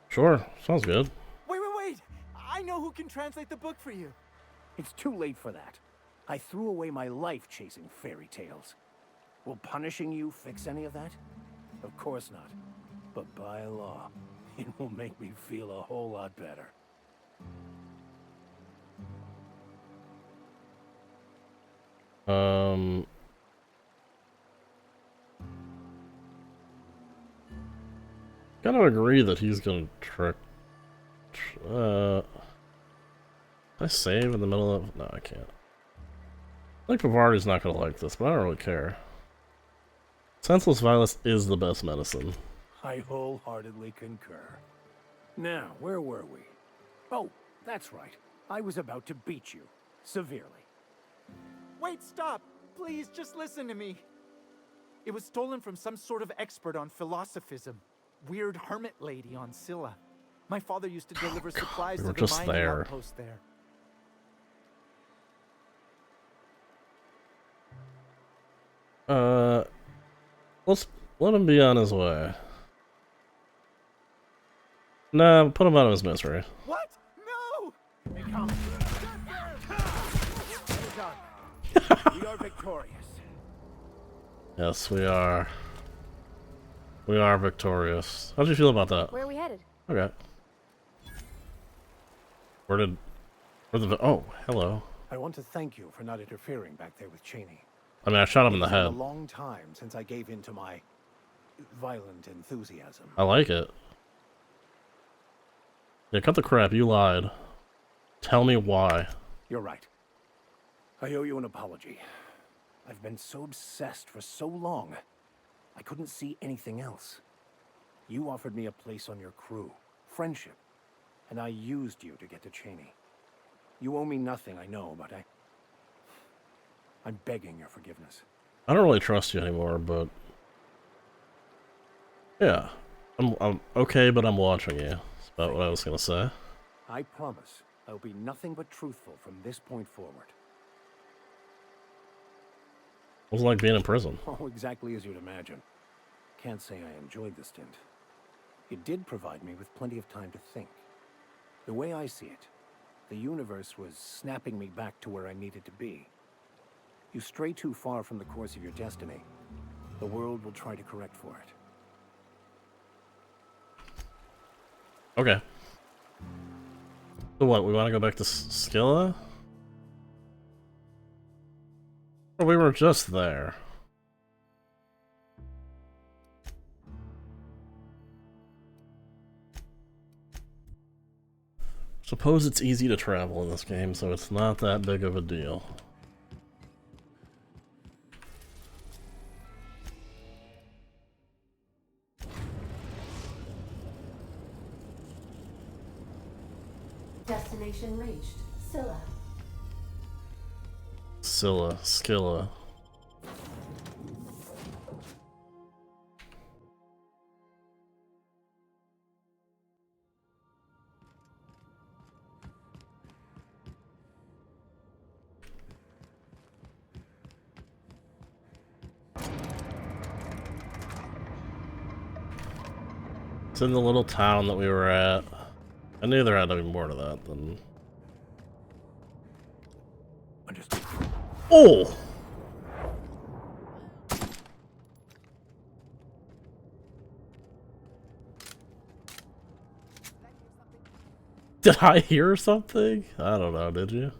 Sure, sounds good. Wait! I know who can translate the book for you. It's too late for that. I threw away my life chasing fairy tales. Will punishing you fix any of that? Of course not. But by law, it will make me feel a whole lot better. Gotta agree that he's gonna trick. I save in the middle of. No, I can't. I think Bavardi's not gonna like this, but I don't really care. Senseless violence is the best medicine. I wholeheartedly concur. Now, where were we? Oh, that's right. I was about to beat you. Severely. Wait, stop! Please, just listen to me. It was stolen from some sort of expert on philosophism. Weird hermit lady on Scylla. My father used to deliver supplies we were to the just mining there. outpost there. Let's let him be on his way. Nah, put him out of his misery. What? No! We are victorious. Yes, we are. We are victorious. How do you feel about that? Where are we headed? Okay. Where the? Oh, hello. I want to thank you for not interfering back there with Cheney. I mean, I shot him in the It's been head. a long time since I gave in to my violent enthusiasm. I like it. Yeah, cut the crap. You lied. Tell me why. You're right. I owe you an apology. I've been so obsessed for so long, I couldn't see anything else. You offered me a place on your crew, friendship, and I used you to get to Cheney. You owe me nothing, I know, but I'm begging your forgiveness. I don't really trust you anymore, but yeah, I'm okay, but I'm watching you. That's about what I was gonna say. I promise I'll be nothing but truthful from this point forward. What was it like being in prison? Oh, exactly as you'd imagine. Can't say I enjoyed the stint. It did provide me with plenty of time to think. The way I see it, the universe was snapping me back to where I needed to be. You stray too far from the course of your destiny, the world will try to correct for it. Okay. So what, we want to go back to Scylla? Or we were just there. Suppose it's easy to travel in this game, so it's not that big of a deal. Destination reached. Scylla. Scylla. It's in the little town that we were at. I knew there had to be more to that than... Oh! Did I hear something? I don't know, did you?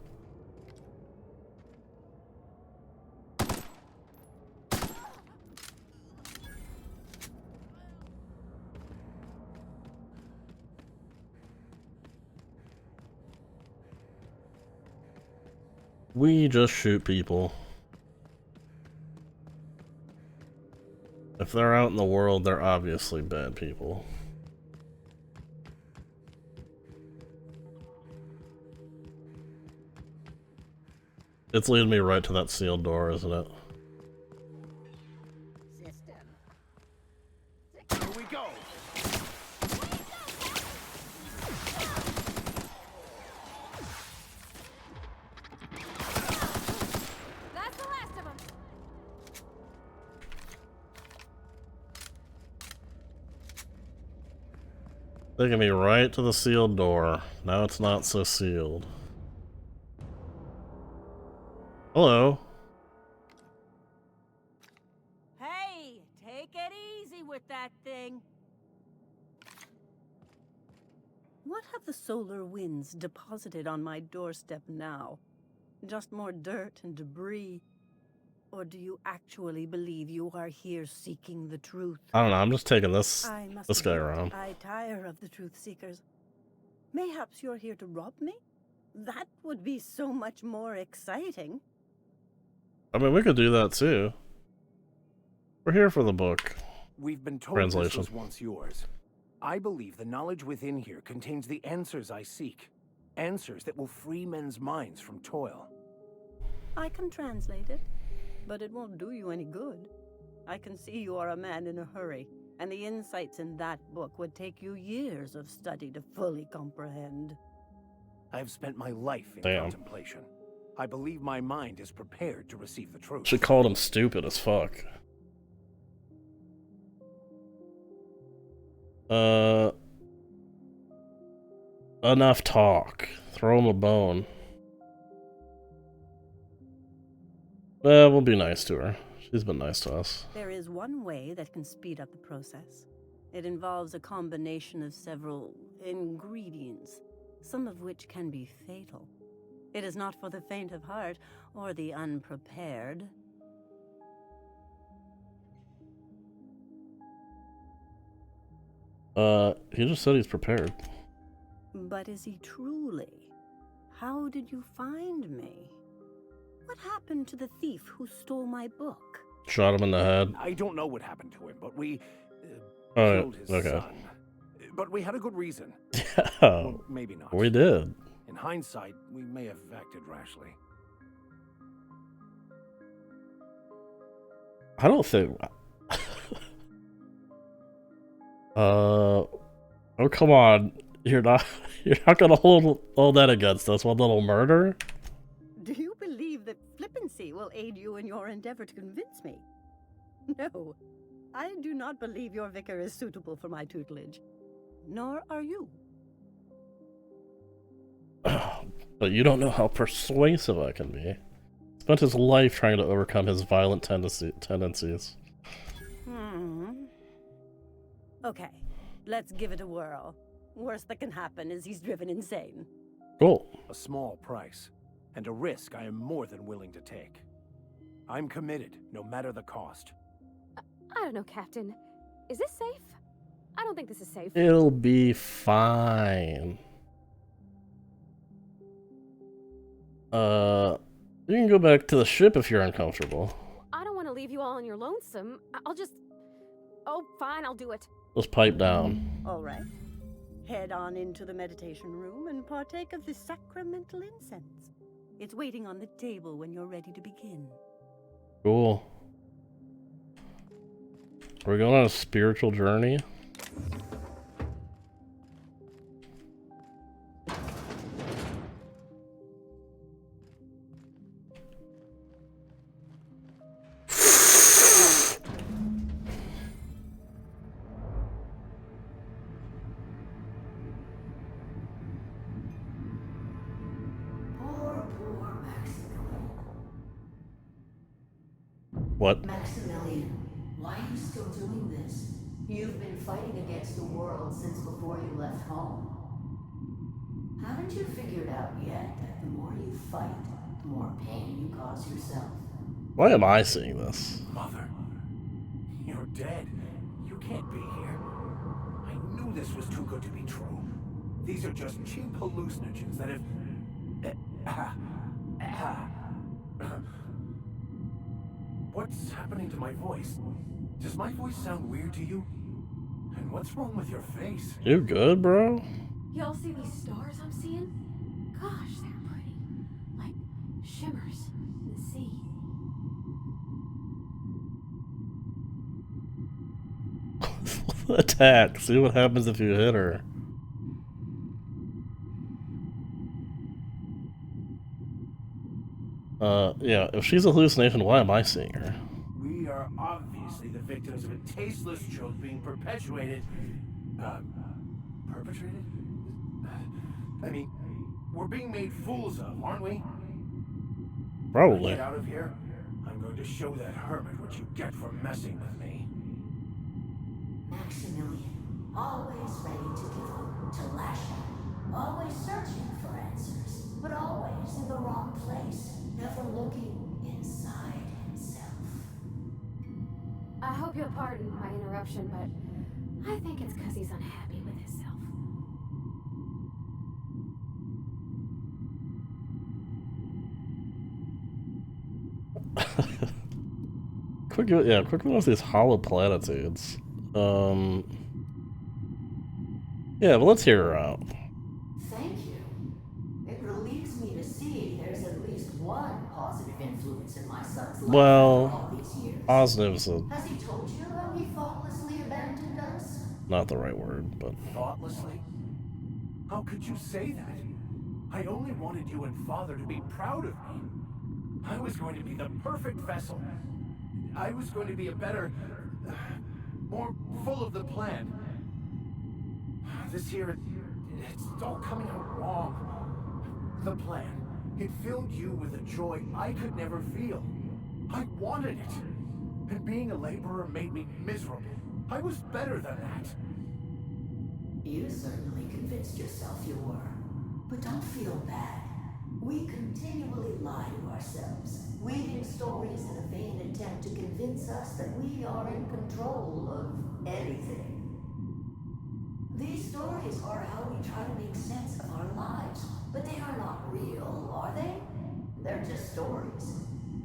We just shoot people. If they're out in the world, they're obviously bad people. It's leading me right to that sealed door, isn't it? Here we go! That's the last of them. Taking me right to the sealed door. Now it's not so sealed. Hello. Hey, take it easy with that thing. What have the solar winds deposited on my doorstep now? Just more dirt and debris? Or do you actually believe you are here seeking the truth? I don't know, I'm just taking this guy admit, around. I tire of the truth seekers. Mayhaps you're here to rob me? That would be so much more exciting. I mean, we could do that too. We're here for the book. We've been told this was once yours. I believe the knowledge within here contains the answers I seek. Answers that will free men's minds from toil. I can translate it, but it won't do you any good. I can see you are a man in a hurry, and the insights in that book would take you years of study to fully comprehend. I have spent my life in contemplation. I believe my mind is prepared to receive the truth. She called him stupid as fuck. Enough talk. Throw him a bone. We'll be nice to her. She's been nice to us. There is one way that can speed up the process. It involves a combination of several ingredients, some of which can be fatal. It is not for the faint of heart or the unprepared. He just said he's prepared. But is he truly? How did you find me? What happened to the thief who stole my book? Shot him in the head. I don't know what happened to him, but we Oh, killed his okay. son. But we had a good reason. Oh, Well, maybe not. we did. In hindsight, we may have acted rashly. I don't think. Oh, come on. You're not gonna hold that against us. One little murder? Do you believe that flippancy will aid you in your endeavor to convince me? No, I do not believe your vicar is suitable for my tutelage. Nor are you. But you don't know how persuasive I can be. Spent his life trying to overcome his violent tendencies. Okay, let's give it a whirl. Worst that can happen is he's driven insane. Cool. A small price, and a risk I am more than willing to take. I'm committed, no matter the cost. I don't know, Captain. Is this safe? I don't think this is safe. It'll be fine. You can go back to the ship if you're uncomfortable. I don't want to leave you all on your lonesome. I'll just... Oh, fine, I'll do it. Just pipe down. All right. Head on into the meditation room and partake of the sacramental incense. It's waiting on the table when you're ready to begin. Cool. Are we going on a spiritual journey? What? Maximilian, why are you still doing this? You've been fighting against the world since before you left home. Haven't you figured out yet that the more you fight, the more pain you cause yourself? Why am I seeing this? Mother, you're dead. You can't be here. I knew this was too good to be true. These are just cheap hallucinogens that have... What's happening to my voice? Does my voice sound weird to you? And what's wrong with your face? You good, bro? Y'all see these stars I'm seeing? Gosh, they're pretty. Like shimmers in the sea. Attack. See what happens if you hit her. Yeah, if she's a hallucination, why am I seeing her? We are obviously the victims of a tasteless joke being perpetuated. Perpetrated? I mean, we're being made fools of, aren't we? Probably. Get out of here. I'm going to show that hermit what you get for messing with me. Maximilian, always ready to give up, to lash out. Always searching for answers, but always in the wrong place. Never looking inside himself. I hope you'll pardon my interruption, but I think it's because he's unhappy with himself. Quick look at these hollow platitudes. Yeah, but let's hear her out. Thank you. It relieves me to see there's at least one positive influence in my son's life Well, after all these years. positive's Has he told you how he thoughtlessly abandoned us? not the right word, but Thoughtlessly? How could you say that? I only wanted you and Father to be proud of me. I was going to be the perfect vessel. I was going to be a better, more full of the plan. This year, it's all coming out wrong. The plan, it filled you with a joy I could never feel. I wanted it. And being a laborer made me miserable. I was better than that. You certainly convinced yourself you were. But don't feel bad. We continually lie to ourselves, weaving stories in a vain attempt to convince us that we are in control of anything. These stories are how we try to make sense of our lives, but they are not real, are they? They're just stories.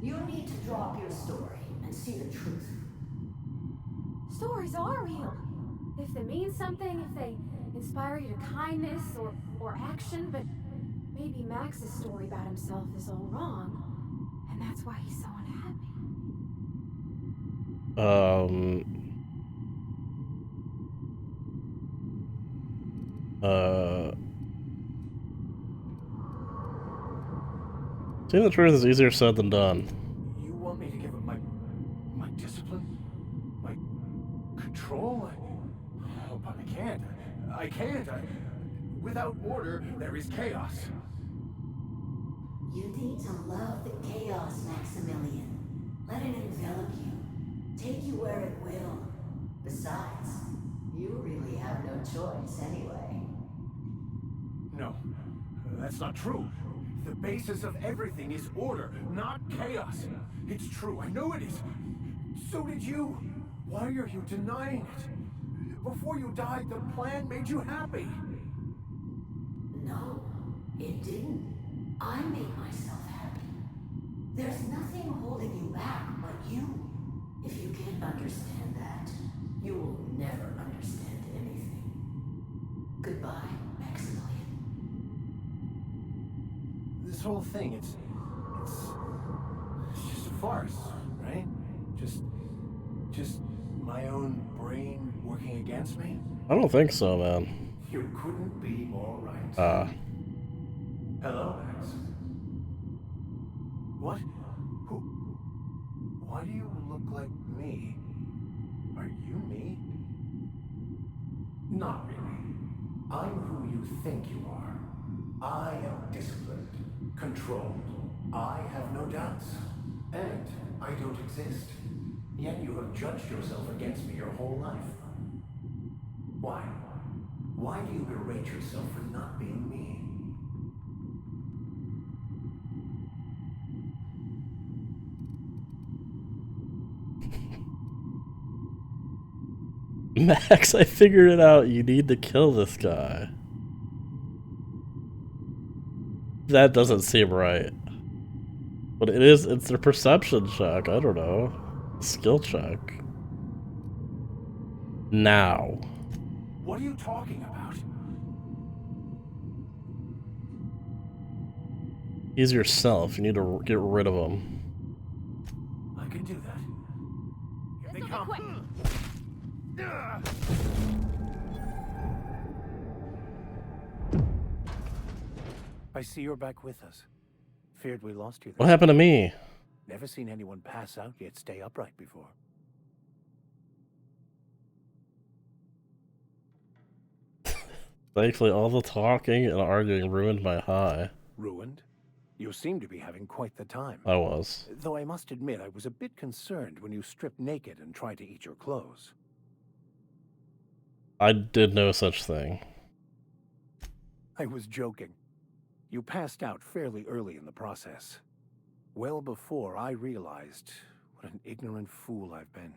You need to drop your story and see the truth. Stories are real. If they mean something, if they inspire you to kindness or action, but maybe Max's story about himself is all wrong, and that's why he's so unhappy. Seeing the truth is easier said than done. You want me to give up my discipline? My control? Oh, but I can't. I can't. Without order, there is chaos. You need to love the chaos, Maximilian. Let it envelop you. Take you where it will. Besides, you really have no choice anyway. No, that's not true. The basis of everything is order, not chaos. It's true, I know it is. So did you. Why are you denying it? Before you died, the plan made you happy. No, it didn't. I made myself happy. There's nothing holding you back but you. If you can't understand that, you will never understand anything. Goodbye, Maximilian. This whole thing, it's just a farce, right? Just my own brain working against me? I don't think so, man. You couldn't be more right. Hello, Max. What? Who? Why do you look like me? Are you me? Not really. I'm who you think you are. I am disciplined, controlled. I have no doubts. And I don't exist. Yet you have judged yourself against me your whole life. Why? Why do you berate yourself for not being me? Max, I figured it out. You need to kill this guy. That doesn't seem right. But it's a perception check. I don't know. Skill check. Now. What are you talking about? He's yourself. You need to get rid of him. I can do that. Here they come. I see you're back with us. Feared we lost you there. What happened to me? Never seen anyone pass out yet stay upright before. Thankfully, all the talking and arguing ruined my high. Ruined? You seem to be having quite the time. I was. Though I must admit, I was a bit concerned when you stripped naked and tried to eat your clothes. I did no such thing. I was joking. You passed out fairly early in the process. Well before I realized what an ignorant fool I've been.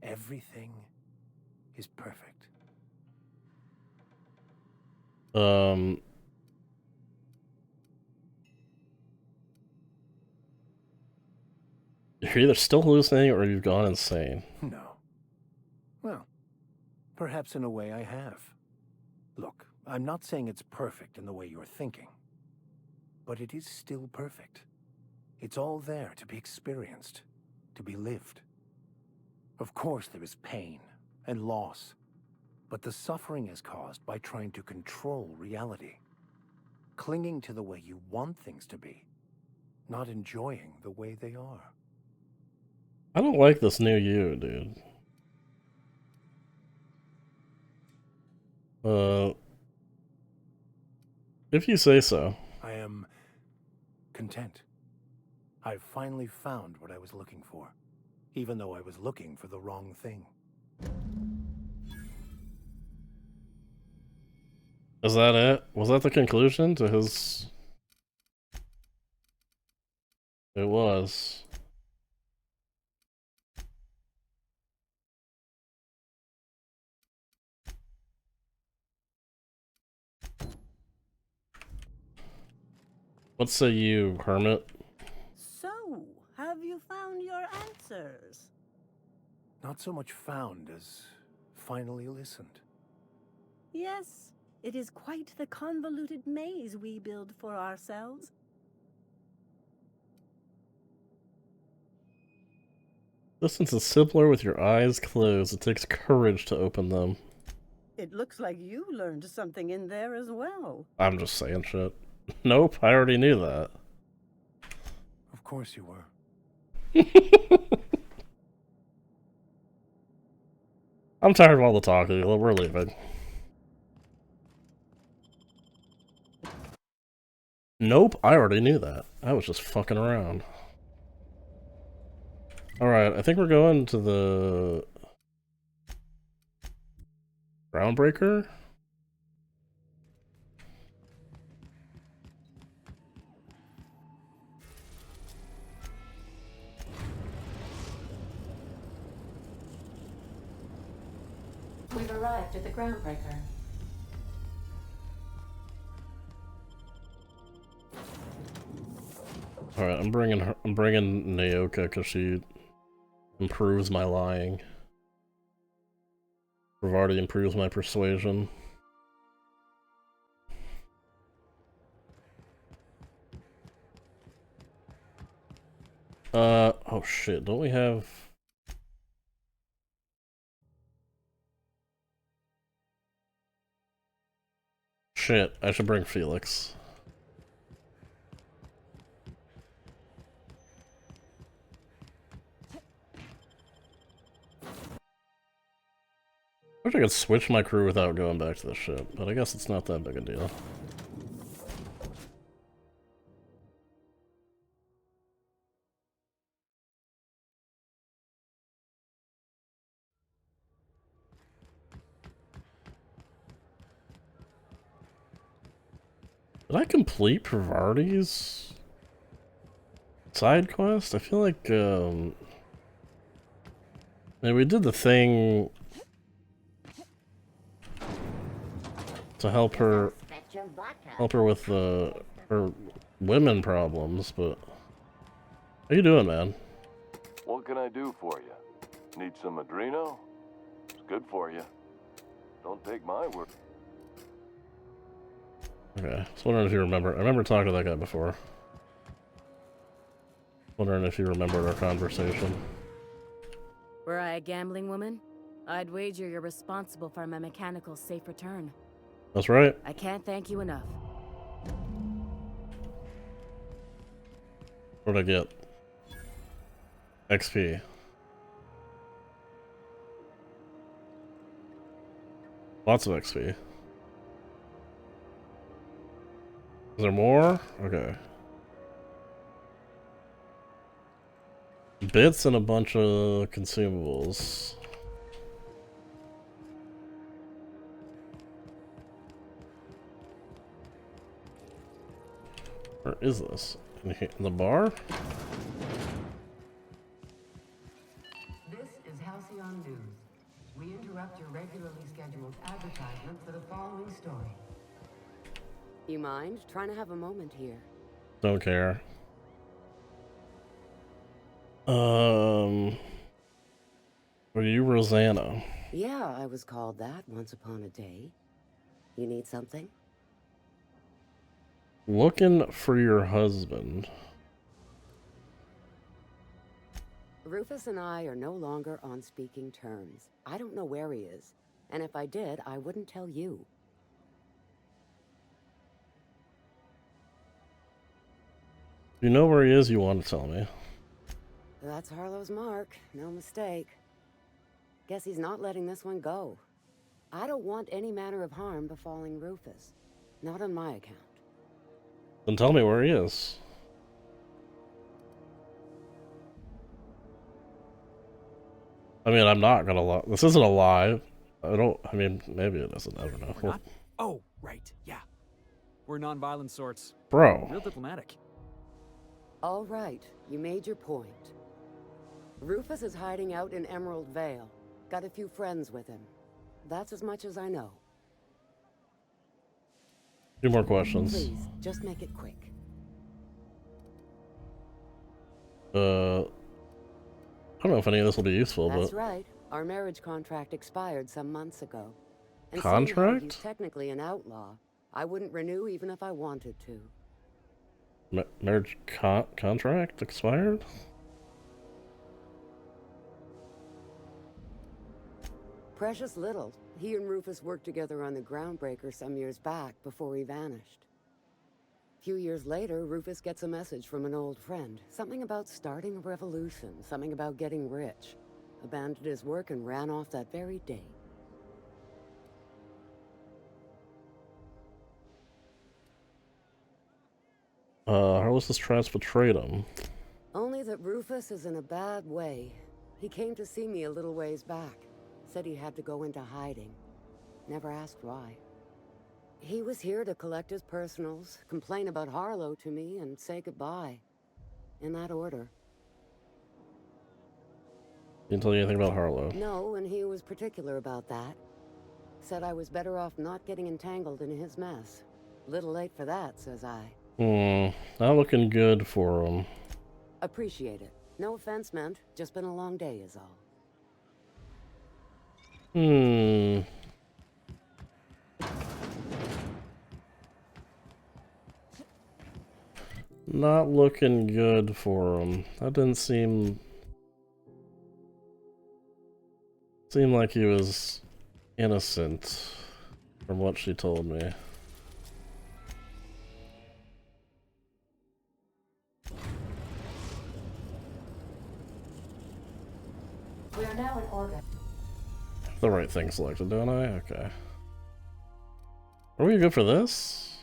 Everything is perfect. You're either still hallucinating or you've gone insane. No. Well, perhaps in a way I have. Look, I'm not saying it's perfect in the way you're thinking. But it is still perfect. It's all there to be experienced, to be lived. Of course there is pain and loss, but the suffering is caused by trying to control reality. Clinging to the way you want things to be, not enjoying the way they are. I don't like this new you, dude. If you say so. I am content. I've finally found what I was looking for, even though I was looking for the wrong thing. Is that it? Was that the conclusion to his... It was. What say you, hermit? So, have you found your answers? Not so much found as finally listened. Yes, it is quite the convoluted maze we build for ourselves. Distance is simpler with your eyes closed. It takes courage to open them. It looks like you learned something in there as well. I'm just saying shit. Nope, I already knew that. Of course you were. I'm tired of all the talking. We're leaving. Nope, I already knew that. I was just fucking around. Alright, I think we're going to the Groundbreaker? We've arrived at the Groundbreaker. Alright, I'm bringing Naoka because she improves my lying. Rivardi improves my persuasion. Oh shit, don't we have... Shit, I should bring Felix. I wish I could switch my crew without going back to the ship, but I guess it's not that big a deal. Did I complete Privardi's side quest? I feel like, yeah, we did the thing to help her with her women problems, but how you doing, man? What can I do for you? Need some Adreno? It's good for you. Don't take my word. Okay, just wondering if you remember. I remember talking to that guy before. Wondering if you remembered our conversation. Were I a gambling woman, I'd wager you're responsible for my mechanical safe return. That's right. I can't thank you enough. What did I get? XP. Lots of XP. Is there more? Okay. Bits and a bunch of consumables. Where is this? In the bar? This is Halcyon News. We interrupt your regularly scheduled advertisement for the following story. You mind trying to have a moment here? Don't care. Are you Rosanna? Yeah, I was called that once upon a day. You need something? Looking for your husband. Rufus and I are no longer on speaking terms. I don't know where he is, and if I did, I wouldn't tell you. You know where he is, you want to tell me. That's Harlow's mark, no mistake. Guess he's not letting this one go. I don't want any manner of harm befalling Rufus. Not on my account. Then tell me where he is. I mean, I'm not gonna lie. This isn't a lie. I mean, maybe it isn't. I don't know. We're not? Oh, right, yeah. We're non-violent sorts. Bro. Real diplomatic. All right, you made your point. Rufus is hiding out in Emerald Vale. Got a few friends with him. That's as much as I know. Two more questions. Please, just make it quick. I don't know if any of this will be useful, That's but... right. Our marriage contract expired some months ago. And Contract? seeing how he's technically an outlaw, I wouldn't renew even if I wanted to. Marriage contract expired? Precious little. He and Rufus worked together on the Groundbreaker some years back before he vanished. A few years later, Rufus gets a message from an old friend. Something about starting a revolution, something about getting rich. Abandoned his work and ran off that very day. How was this transfer betrayed him? Only that Rufus is in a bad way. He came to see me a little ways back. Said he had to go into hiding. Never asked why. He was here to collect his personals, complain about Harlow to me, and say goodbye. In that order. Didn't tell you anything about Harlow. No, and he was particular about that. Said I was better off not getting entangled in his mess. Little late for that, says I. Not looking good for him. Appreciate it. No offense meant. Just been a long day is all. Not looking good for him. That didn't seem like he was innocent from what she told me. We are now in orbit. The right thing selected, don't I? Okay. Are we good for this?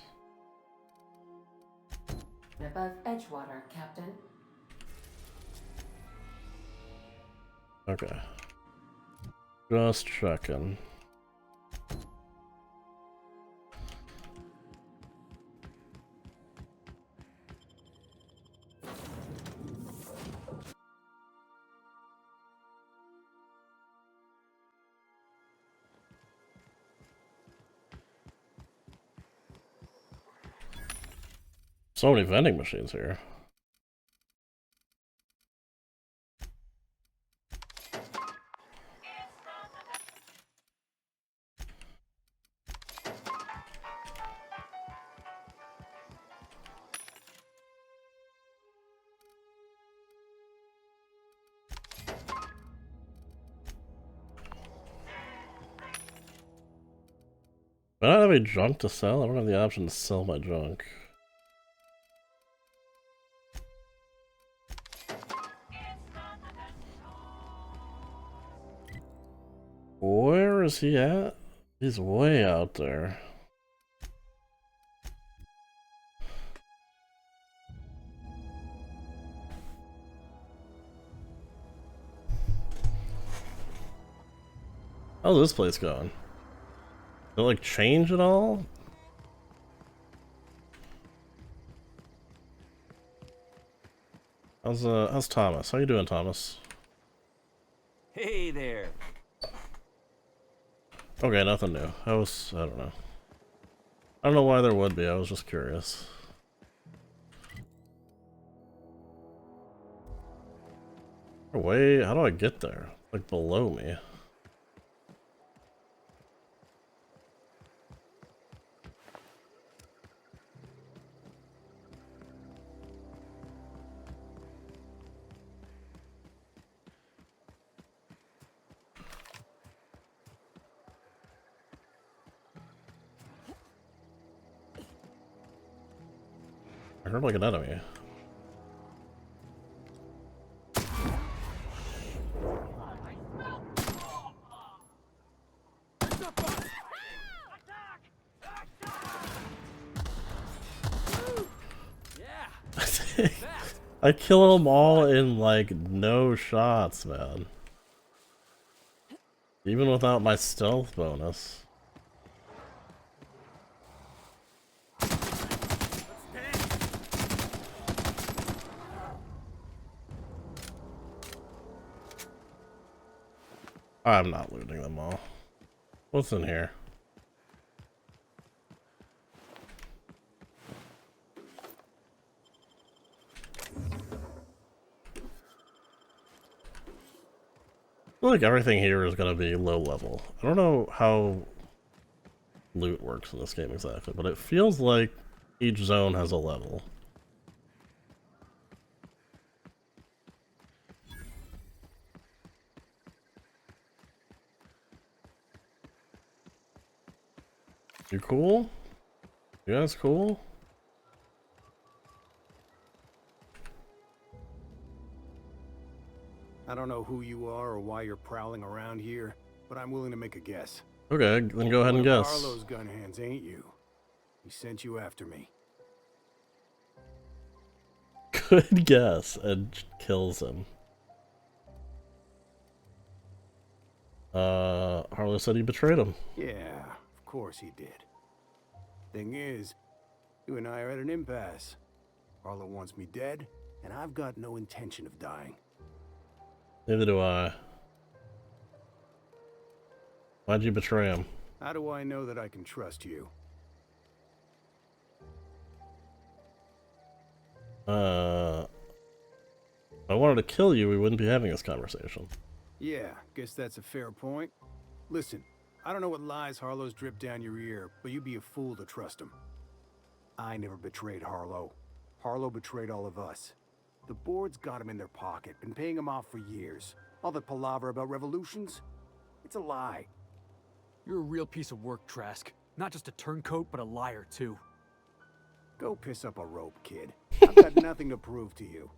Above Edgewater, Captain. Okay. Just checking. So many vending machines here. Do I not have any junk to sell? I don't have the option to sell my junk. Where is he at? He's way out there. How's this place going? Did it like change at all? How's Thomas? How you doing, Thomas? Hey there. Okay, nothing new. I don't know. I don't know why there would be, I was just curious. Wait, how do I get there? Like below me. I heard like an enemy. I kill them all in like no shots, man. Even without my stealth bonus. I'm not looting them all. What's in here? feel like everything here is gonna be low level. I don't know how loot works in this game exactly, but it feels like each zone has a level. You cool? You guys cool? I don't know who you are or why you're prowling around here, but I'm willing to make a guess. Okay, then go ahead and guess. Harlow's gun hands, ain't you? He sent you after me. Good guess, and kills him. Harlow said he betrayed him. Yeah, of course he did. Thing is, you and I are at an impasse. Harlow wants me dead, and I've got no intention of dying. Neither do I. Why'd you betray him? How do I know that I can trust you? If I wanted to kill you, we wouldn't be having this conversation. Yeah, guess that's a fair point. Listen, I don't know what lies Harlow's dripped down your ear, but you'd be a fool to trust him. I never betrayed Harlow. Harlow betrayed all of us. The board's got him in their pocket, been paying him off for years. All the palaver about revolutions? It's a lie. You're a real piece of work, Trask. Not just a turncoat, but a liar, too. Go piss up a rope, kid. I've got nothing to prove to you.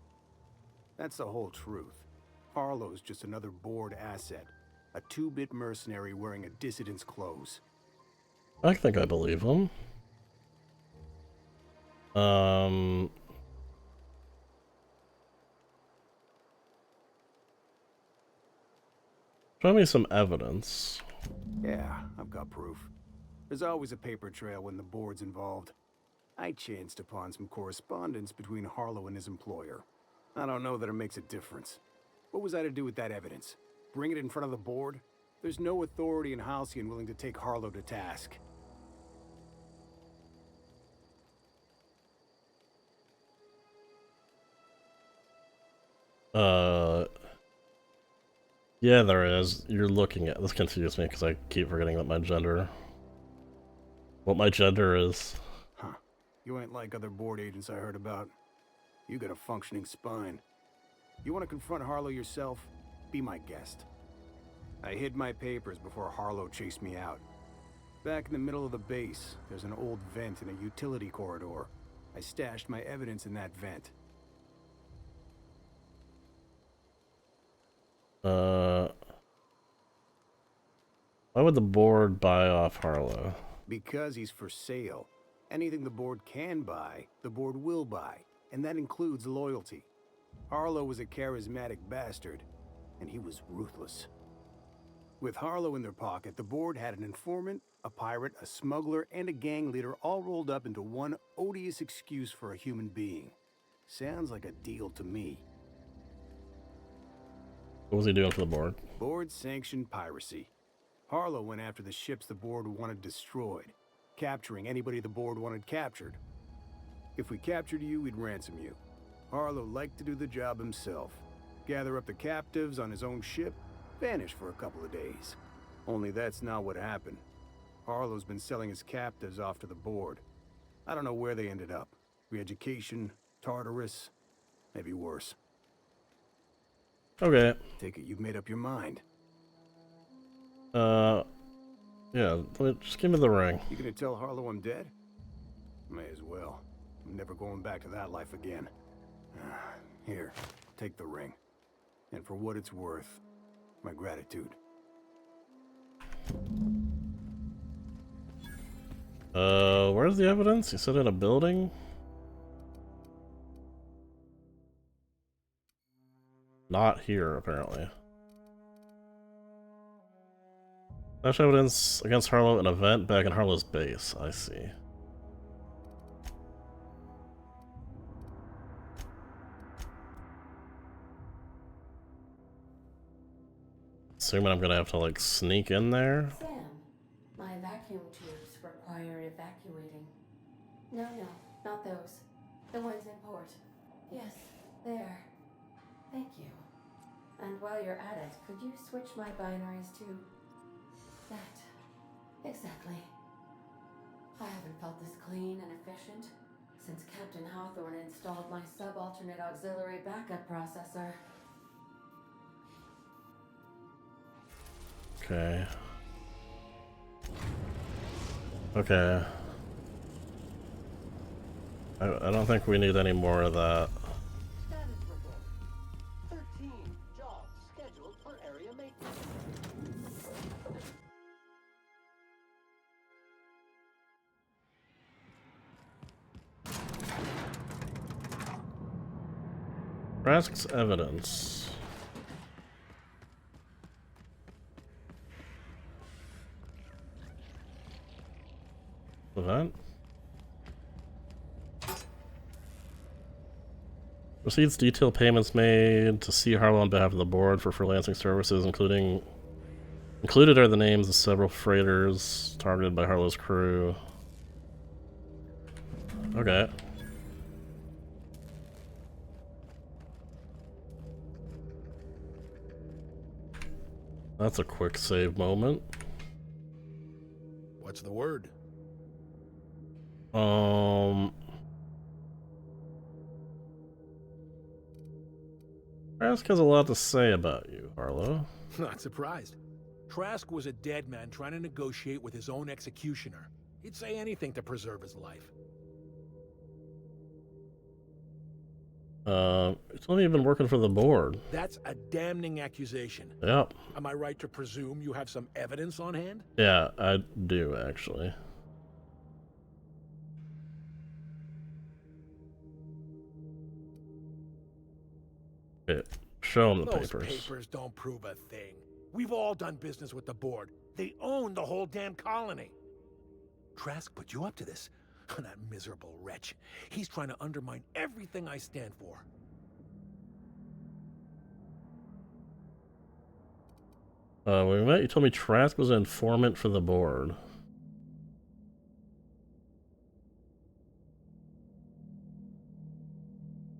That's the whole truth. Harlow's just another board asset. A two-bit mercenary wearing a dissident's clothes. I think I believe him. Show me some evidence. Yeah, I've got proof. There's always a paper trail when the board's involved. I chanced upon some correspondence between Harlow and his employer. I don't know that it makes a difference. What was I to do with that evidence? Bring it in front of the board? There's no authority in Halcyon willing to take Harlow to task. Yeah, there is. You're looking at this. Confuses me because I keep forgetting what my gender is. Huh. You ain't like other board agents I heard about. You got a functioning spine. You want to confront Harlow yourself? Be my guest. I hid my papers before Harlow chased me out. Back in the middle of the base, there's an old vent in a utility corridor. I stashed my evidence in that vent. Why would the board buy off Harlow? Because he's for sale. Anything the board can buy, the board will buy, and that includes loyalty. Harlow was a charismatic bastard, and he was ruthless. With Harlow in their pocket, the board had an informant, a pirate, a smuggler, and a gang leader all rolled up into one odious excuse for a human being. Sounds like a deal to me. What was he doing for the board? Board-sanctioned piracy. Harlow went after the ships the board wanted destroyed, capturing anybody the board wanted captured. If we captured you, we'd ransom you. Harlow liked to do the job himself. Gather up the captives on his own ship, vanish for a couple of days. Only that's not what happened. Harlow's been selling his captives off to the board. I don't know where they ended up. Re-education, Tartarus, maybe worse. Okay. Take it you've made up your mind. Yeah, just give me the ring. You gonna tell Harlow I'm dead? May as well. I'm never going back to that life again. Here, take the ring. And for what it's worth, my gratitude. Where's the evidence? You said in a building? Not here, apparently. Flash evidence against Harlow, an event back in Harlow's base. I see. Assuming I'm gonna have to, like, sneak in there? Sam, my vacuum tubes require evacuating. No, not those. The ones in port. Yes, there. Thank you. And while you're at it, could you switch my binaries to that? Exactly. I haven't felt this clean and efficient since Captain Hawthorne installed my subalternate auxiliary backup processor. Okay. Okay. I don't think we need any more of that. Status report. 13 jobs scheduled for area maintenance. Trask's evidence. Event. Receipts detail payments made to C. Harlow on behalf of the board for freelancing services, included are the names of several freighters targeted by Harlow's crew. Okay. That's a quick save moment. What's the word? Trask has a lot to say about you, Harlow. Not surprised. Trask was a dead man trying to negotiate with his own executioner. He'd say anything to preserve his life. It's only been working for the board. That's a damning accusation. Yep. Am I right to presume you have some evidence on hand? Yeah, I do, actually. Show them the Those papers. papers don't prove a thing. We've all done business with the board. They own the whole damn colony. Trask put you up to this. That miserable wretch. He's trying to undermine everything I stand for. When we met, you told me Trask was an informant for the board.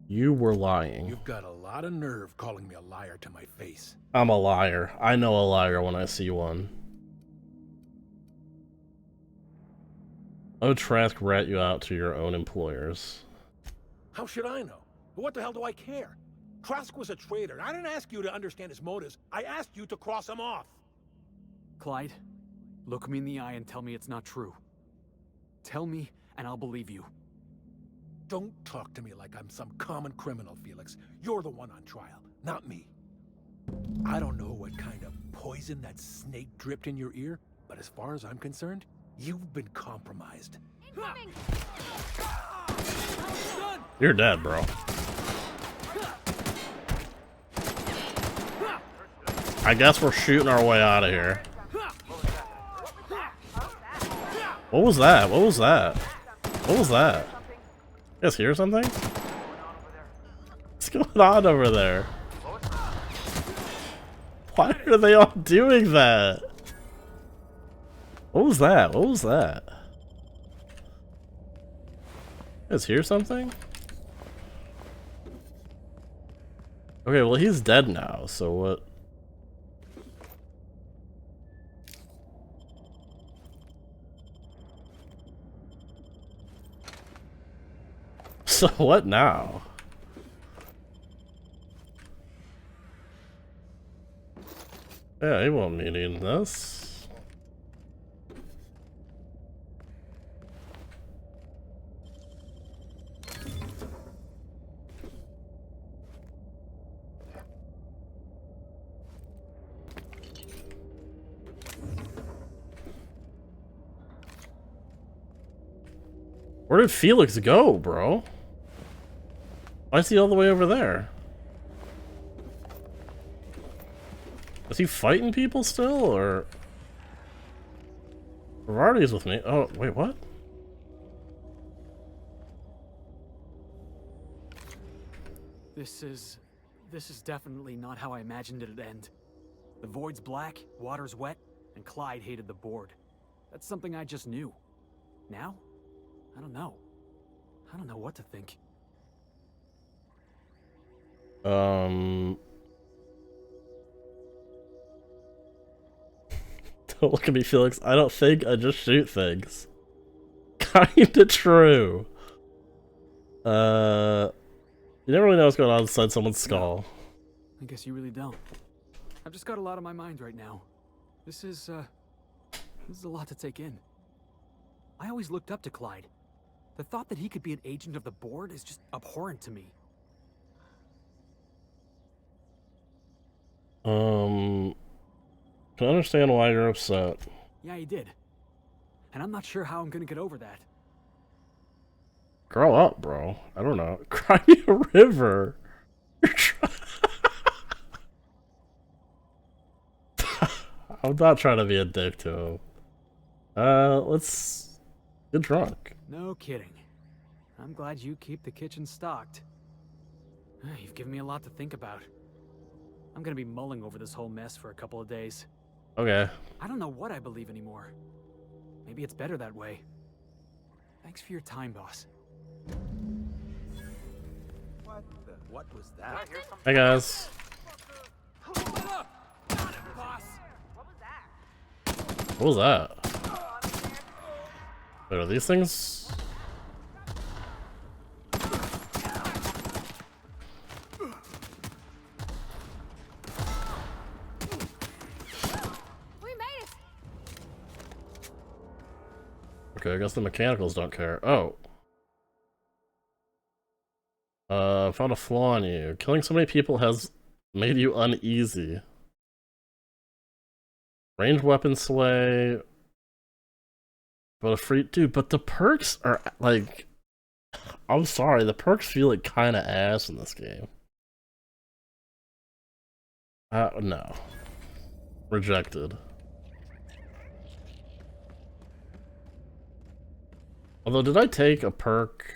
You were lying. You've got a lot of nerve calling me a liar to my face. I'm a liar. I know a liar when I see one. Oh, Trask rat you out to your own employers. How should I know? What the hell do I care? Trask was a traitor. I didn't ask you to understand his motives. I asked you to cross him off. Clyde, look me in the eye and tell me it's not true. Tell me, and I'll believe you. Don't talk to me like I'm some common criminal, Felix. You're the one on trial, not me. I don't know what kind of poison that snake dripped in your ear, but as far as I'm concerned, you've been compromised. Incoming! You're dead, bro. I guess we're shooting our way out of here. What was that? What was that? What was that? You guys hear something? What's going on over there? Why are they all doing that? What was that? What was that? You guys hear something? Okay, well he's dead now, so what? So what now? Yeah, he won't be needing this. Where did Felix go, bro? Why is he all the way over there? Is he fighting people still, or... Vardy's with me. Oh, wait, what? This is definitely not how I imagined it'd end. The void's black, water's wet, and Clyde hated the board. That's something I just knew. Now? I don't know. I don't know what to think. Don't look at me, Felix. I don't think, I just shoot things. Kinda true. You never really know what's going on inside someone's skull. I guess you really don't. I've just got a lot on my mind right now. This is a lot to take in. I always looked up to Clyde. The thought that he could be an agent of the Board is just abhorrent to me. Can understand why you're upset. Yeah, he did. And I'm not sure how I'm gonna get over that. Grow up, bro. I don't know. Cry me a river. I'm not trying to be a dick to him. Let's get drunk. No kidding. I'm glad you keep the kitchen stocked. You've given me a lot to think about. I'm gonna be mulling over this whole mess for a couple of days. Okay. I don't know what I believe anymore. Maybe it's better that way. Thanks for your time, boss. What was that? Hey guys. What was that? Wait, are these things? Okay, I guess the mechanicals don't care. Oh. Found a flaw in you. Killing so many people has made you uneasy. Ranged weapon sway. But a free dude, but the perks are like, I'm sorry, the perks feel like kinda ass in this game. No. Rejected. Although, did I take a perk?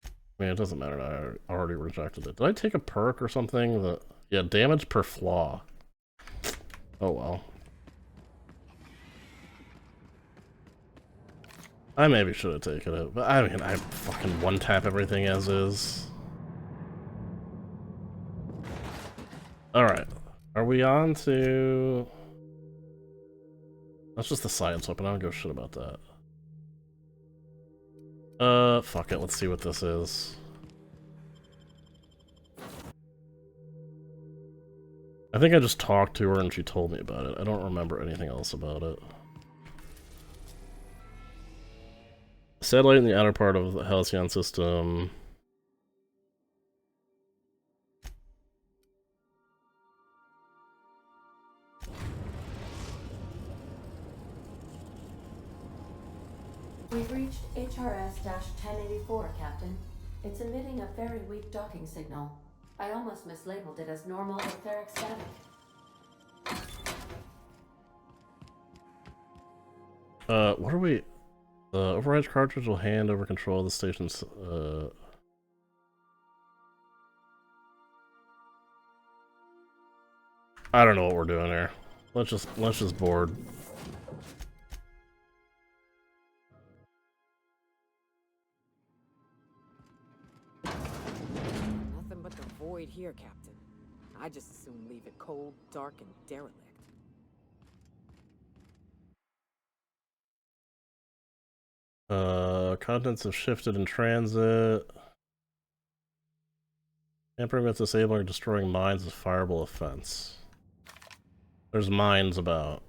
I mean, it doesn't matter, I already rejected it. Did I take a perk or something that... Yeah, damage per flaw. Oh well. I maybe should have taken it, but I mean, I fucking one-tap everything as is. Alright. Are we on to... That's just the science weapon, I don't give a shit about that. Fuck it, let's see what this is. I think I just talked to her and she told me about it. I don't remember anything else about it. Satellite in the outer part of the Halcyon system. We've reached HRS-1084, Captain. It's emitting a very weak docking signal. I almost mislabeled it as normal etheric static. What are we... The override cartridge will hand over control of the station's, I don't know what we're doing here. Let's just board. Nothing but the void here, Captain. I just as soon leave it cold, dark, and derelict. Contents have shifted in transit. Tampering with disabling or destroying mines is a fireable offense. There's mines about.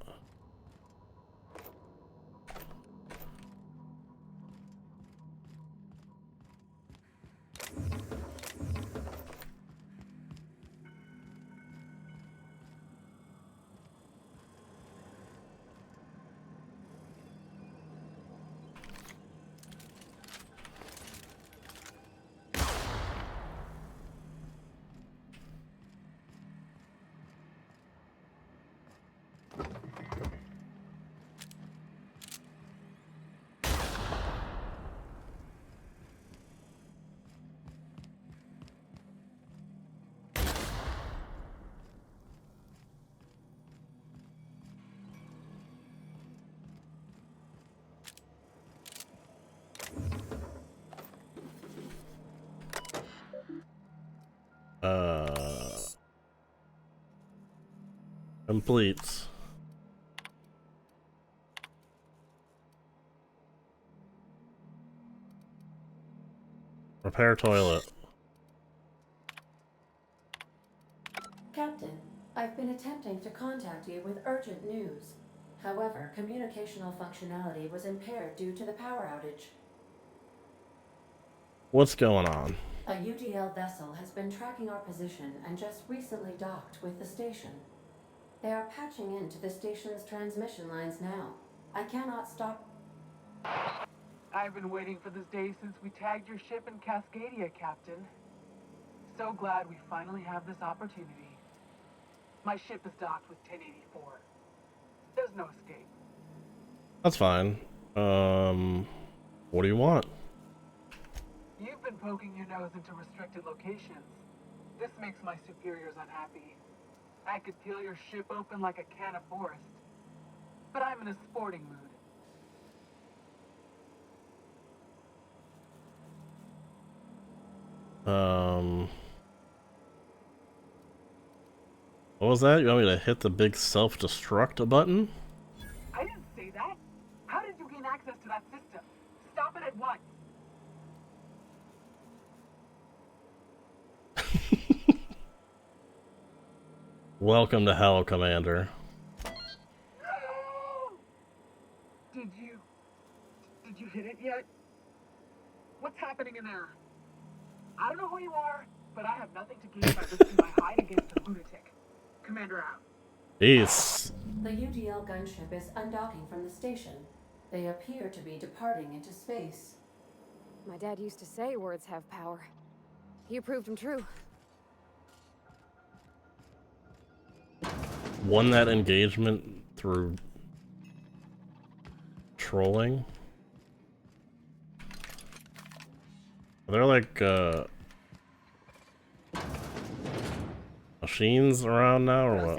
Complete. Repair toilet. Captain, I've been attempting to contact you with urgent news. However, communicational functionality was impaired due to the power outage. What's going on? A UDL vessel has been tracking our position and just recently docked with the station. They are patching into the station's transmission lines now. I cannot stop. I've been waiting for this day since we tagged your ship in Cascadia, Captain. So glad we finally have this opportunity. My ship is docked with 1084. There's no escape. That's fine. What do you want? You've been poking your nose into restricted locations. This makes my superiors unhappy. I could peel your ship open like a can of forest. But I'm in a sporting mood. What was that? You want me to hit the big self-destruct button? I didn't say that. How did you gain access to that system? Stop it at once. Welcome to hell, Commander. Did you hit it yet? What's happening in there? I don't know who you are, but I have nothing to gain by risking my hide against a lunatic. Commander out. Peace. The UDL gunship is undocking from the station. They appear to be departing into space. My dad used to say words have power. You proved them true. Won that engagement through trolling. Are there like machines around now or what?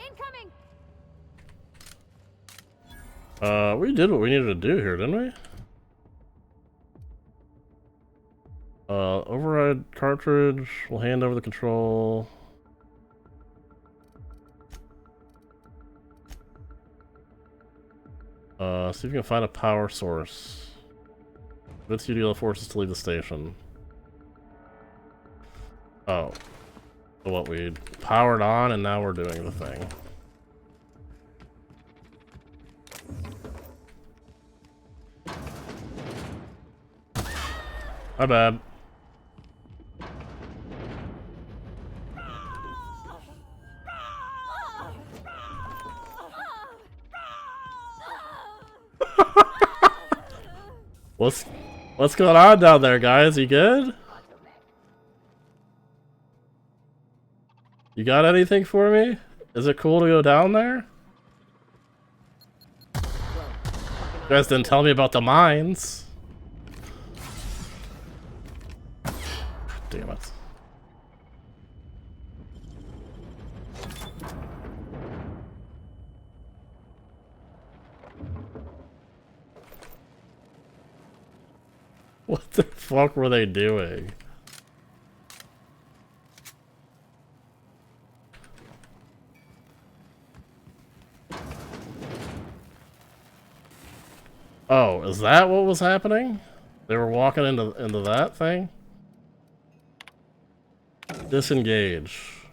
Incoming. We did what we needed to do here, didn't we? Override cartridge. We'll hand over the control. See if you can find a power source. Convince UDL forces to leave the station. Oh. So what, we powered on and now we're doing the thing. My bad. What's going on down there, guys? You good? You got anything for me? Is it cool to go down there? You guys didn't tell me about the mines. Damn it. What the fuck were they doing? Oh, is that what was happening? They were walking into that thing? Disengage.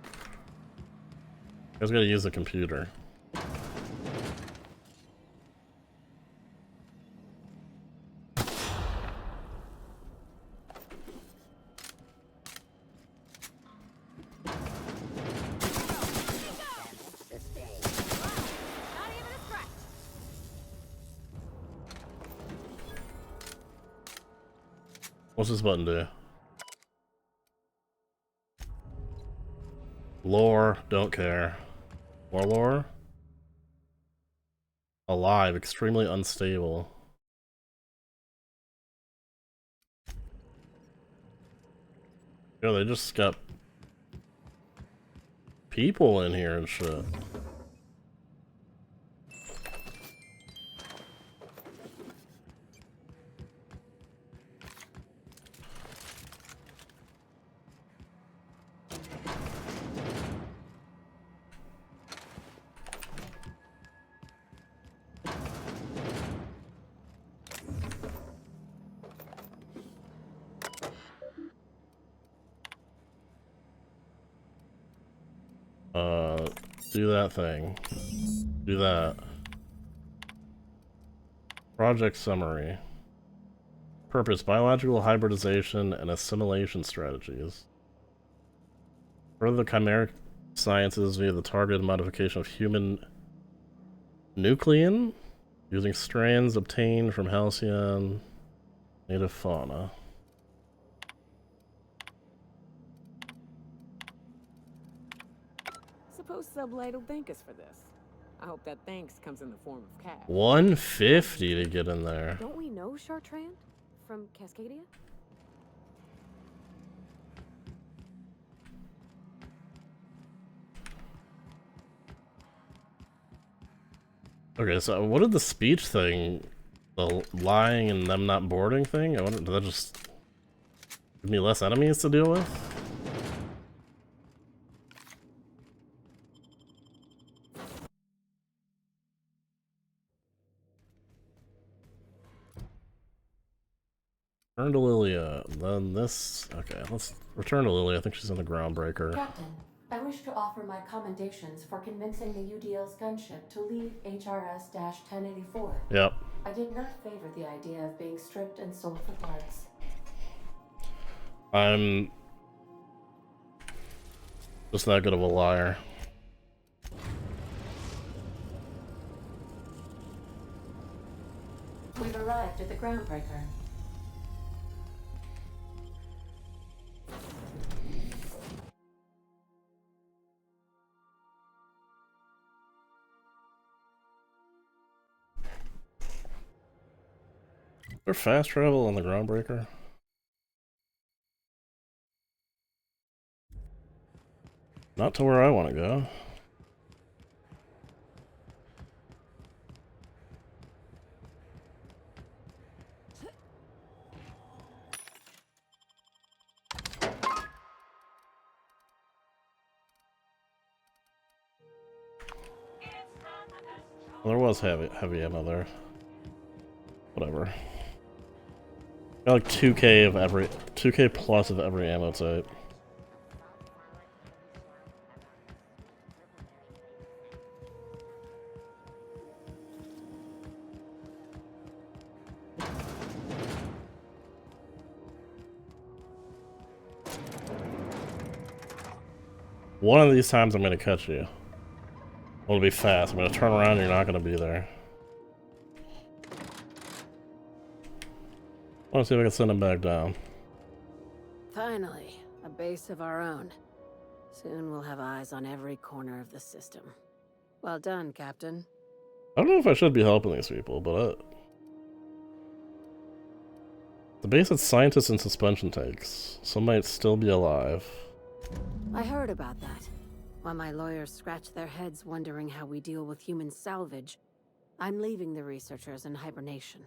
I was gonna use the computer. What's this button do? Lore, don't care. More lore? Alive, extremely unstable. Yeah, they just got people in here and shit. Do that thing. Do that. Project summary. Purpose: biological hybridization and assimilation strategies. Further the chimeric sciences via the targeted modification of human nuclein using strands obtained from halcyon native fauna. Suppose Sublight will thank us for this. I hope that thanks comes in the form of cash. 150 to get in there. Don't we know Chartrand from Cascadia? Okay, so what did the speech thing, the lying and them not boarding thing, I wonder, did that just give me less enemies to deal with? Return to Lilia, then this, okay, let's return to Lilia. I think she's in the Groundbreaker. Captain, I wish to offer my commendations for convincing the UDL's gunship to leave HRS-1084. Yep. I did not favor the idea of being stripped and sold for parts. I'm just that good of a liar. We've arrived at the Groundbreaker. Is there fast travel on the Groundbreaker? Not to where I want to go. Well, there was heavy ammo there. Whatever. Got like 2K of every 2K plus of every ammo type. One of these times I'm gonna catch you. It'll be fast. I'm gonna turn around and you're not gonna be there. I want to see if I can send him back down. Finally, a base of our own. Soon we'll have eyes on every corner of the system. Well done, Captain. I don't know if I should be helping these people, but the base had scientists in suspension tanks. Some might still be alive. I heard about that. While my lawyers scratch their heads wondering how we deal with human salvage, I'm leaving the researchers in hibernation.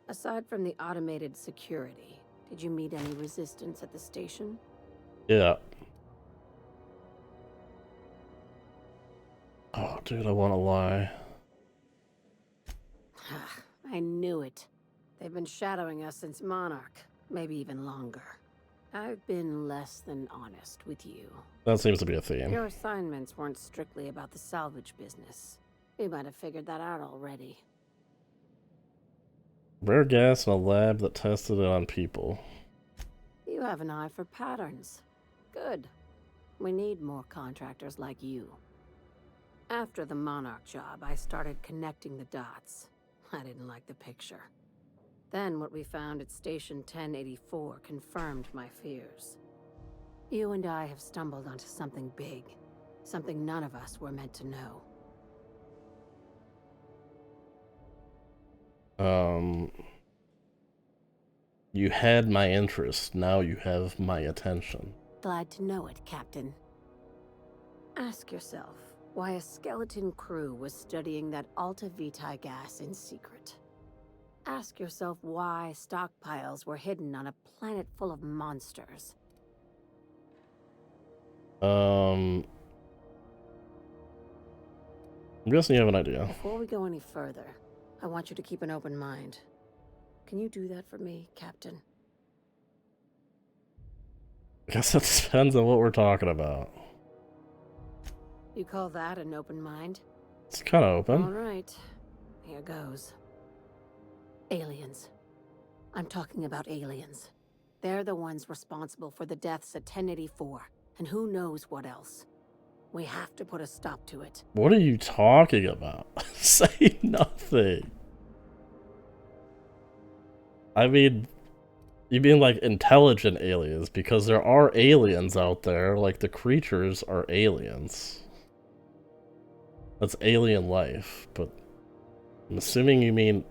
Aside from the automated security, did you meet any resistance at the station? Yeah. Oh, dude, I want to lie. I knew it. They've been shadowing us since Monarch, maybe even longer. I've been less than honest with you. That seems to be a theme. Your assignments weren't strictly about the salvage business. You might have figured that out already. Rare gas in a lab that tested it on people. You have an eye for patterns. Good. We need more contractors like you. After the Monarch job, I started connecting the dots. I didn't like the picture. Then what we found at Station 1084 confirmed my fears. You and I have stumbled onto something big. Something none of us were meant to know. You had my interest, now you have my attention. Glad to know it, Captain. Ask yourself why a skeleton crew was studying that Alta Vitae gas in secret. Ask yourself why stockpiles were hidden on a planet full of monsters. I'm guessing you have an idea. Before we go any further, I want you to keep an open mind. Can you do that for me, Captain? I guess that depends on what we're talking about. You call that an open mind? It's kind of open. All right. Here goes. Aliens. I'm talking about aliens. They're the ones responsible for the deaths at 1084, and who knows what else. We have to put a stop to it. What are you talking about? Say nothing. I mean, you mean like intelligent aliens, because there are aliens out there, like the creatures are aliens. That's alien life, but I'm assuming you mean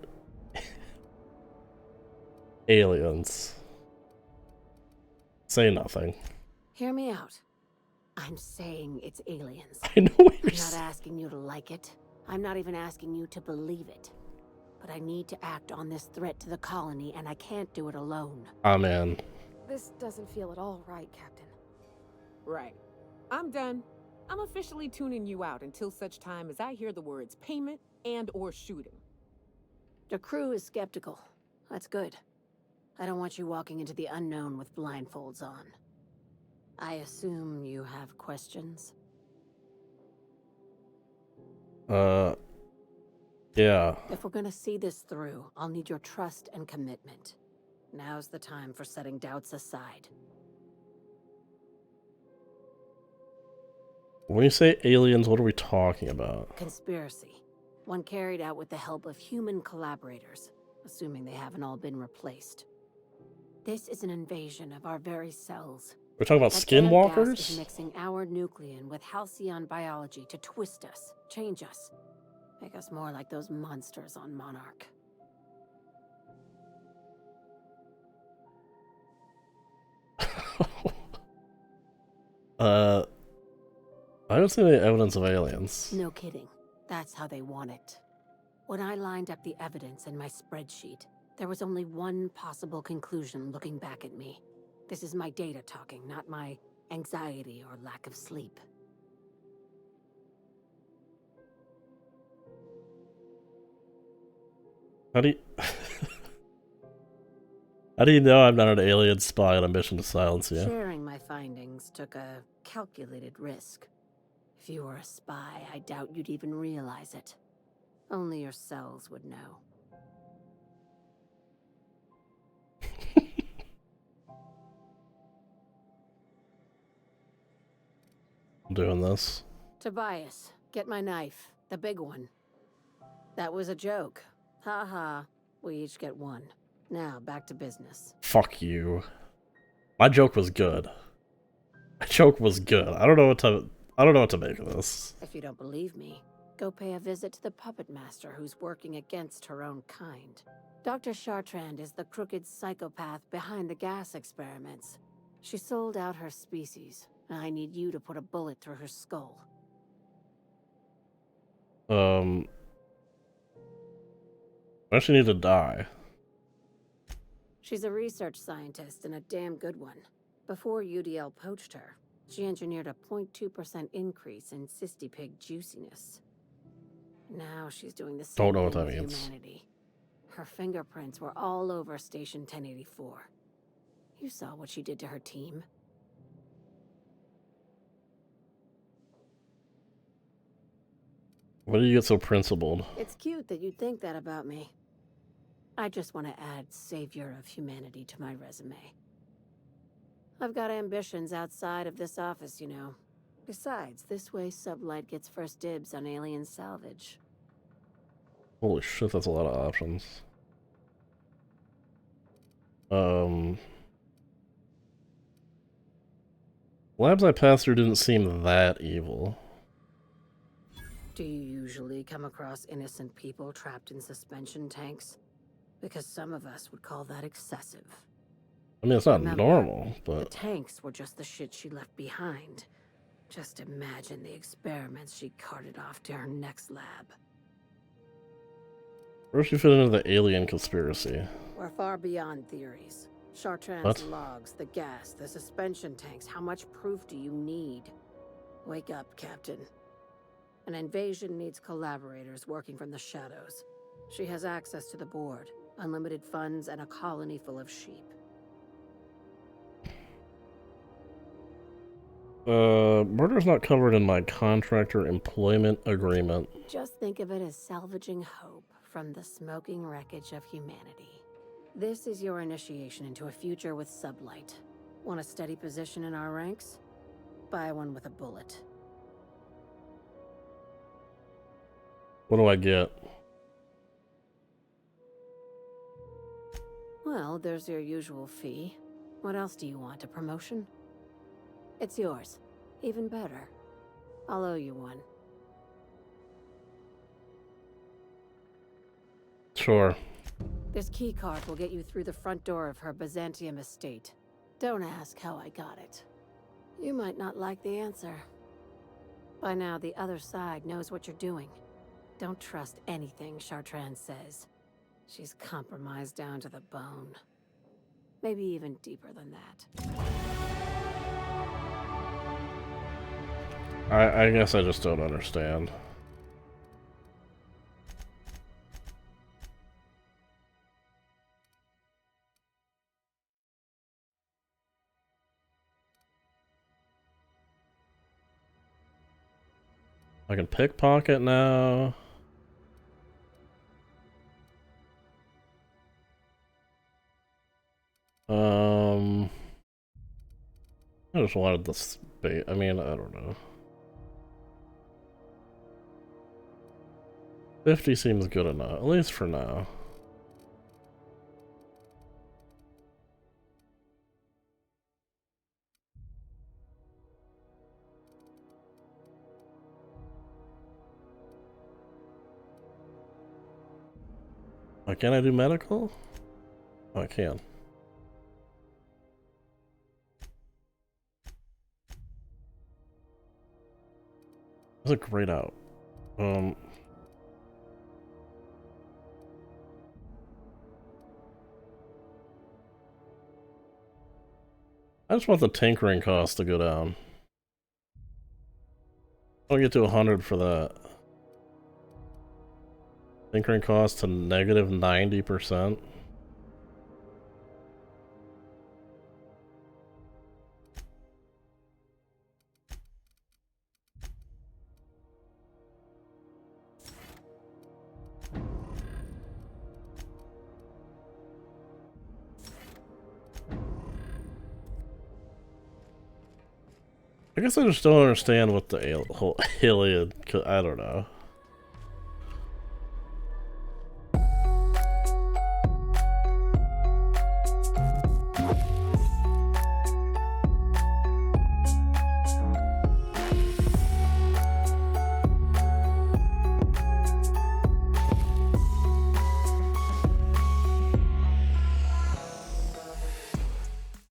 aliens. Say nothing. Hear me out. I'm saying it's aliens. I know what you're I'm not asking you to like it. I'm not even asking you to believe it. But I need to act on this threat to the colony, and I can't do it alone. Amen. This doesn't feel at all right, Captain. Right. I'm done. I'm officially tuning you out until such time as I hear the words payment and/or shooting. The crew is skeptical. That's good. I don't want you walking into the unknown with blindfolds on. I assume you have questions? Yeah. If we're gonna see this through, I'll need your trust and commitment. Now's the time for setting doubts aside. When you say aliens, what are we talking about? Conspiracy. One carried out with the help of human collaborators, assuming they haven't all been replaced. This is an invasion of our very cells. We're talking about That damn gas skinwalkers? is mixing our nucleon with halcyon biology to twist us, change us, make us more like those monsters on Monarch. I haven't seen any evidence of aliens. No kidding. That's how they want it. When I lined up the evidence in my spreadsheet, there was only one possible conclusion looking back at me. This is my data talking, not my anxiety or lack of sleep. How do you... How do you know I'm not an alien spy on a mission to silence you? Sharing my findings took a calculated risk. If you were a spy, I doubt you'd even realize it. Only your cells would know. I'm doing this. Tobias, get my knife. The big one. That was a joke. Ha ha. We each get one. Now, back to business. Fuck you. My joke was good. My joke was good. I don't know what to make of this. If you don't believe me, go pay a visit to the puppet master who's working against her own kind. Dr. Chartrand is the crooked psychopath behind the gas experiments. She sold out her species. I need you to put a bullet through her skull. I actually need to die. She's a research scientist and a damn good one. Before UDL poached her, she engineered a 0.2% increase in cystipig juiciness. Now she's doing the same Don't know what thing that with means. humanity. Her fingerprints were all over Station 1084. You saw what she did to her team. Why do you get so principled? It's cute that you'd think that about me. I just want to add savior of humanity to my resume. I've got ambitions outside of this office, you know. Besides, this way Sublight gets first dibs on alien salvage. Holy shit, that's a lot of options. Labs I passed through didn't seem that evil. Do you usually come across innocent people trapped in suspension tanks? Because some of us would call that excessive. I mean, it's not Remember, normal, the but... tanks were just the shit she left behind. Just imagine the experiments she carted off to her next lab. Where does she fit into the alien conspiracy? We're far beyond theories. Chartrand's What? logs, the gas, the suspension tanks. How much proof do you need? Wake up, Captain. An invasion needs collaborators working from the shadows. She has access to the board, unlimited funds, and a colony full of sheep. Murder's not covered in my contractor employment agreement. Just think of it as salvaging hope from the smoking wreckage of humanity. This is your initiation into a future with Sublight. Want a steady position in our ranks? Buy one with a bullet. What do I get? Well, there's your usual fee. What else do you want? A promotion? It's yours. Even better. I'll owe you one. Sure. This keycard will get you through the front door of her Byzantium estate. Don't ask how I got it. You might not like the answer. By now, the other side knows what you're doing. Don't trust anything Chartrand says. She's compromised down to the bone. Maybe even deeper than that. I guess I just don't understand. I can pickpocket now. I just wanted the space. I mean, I don't know. 50 seems good enough, at least for now. Why can't I do medical? Oh, I can. That's a great out. I just want the tinkering cost to go down. I'll get to 100 for that. Tinkering cost to negative 90%. I guess I just don't understand what the whole alien. I don't know.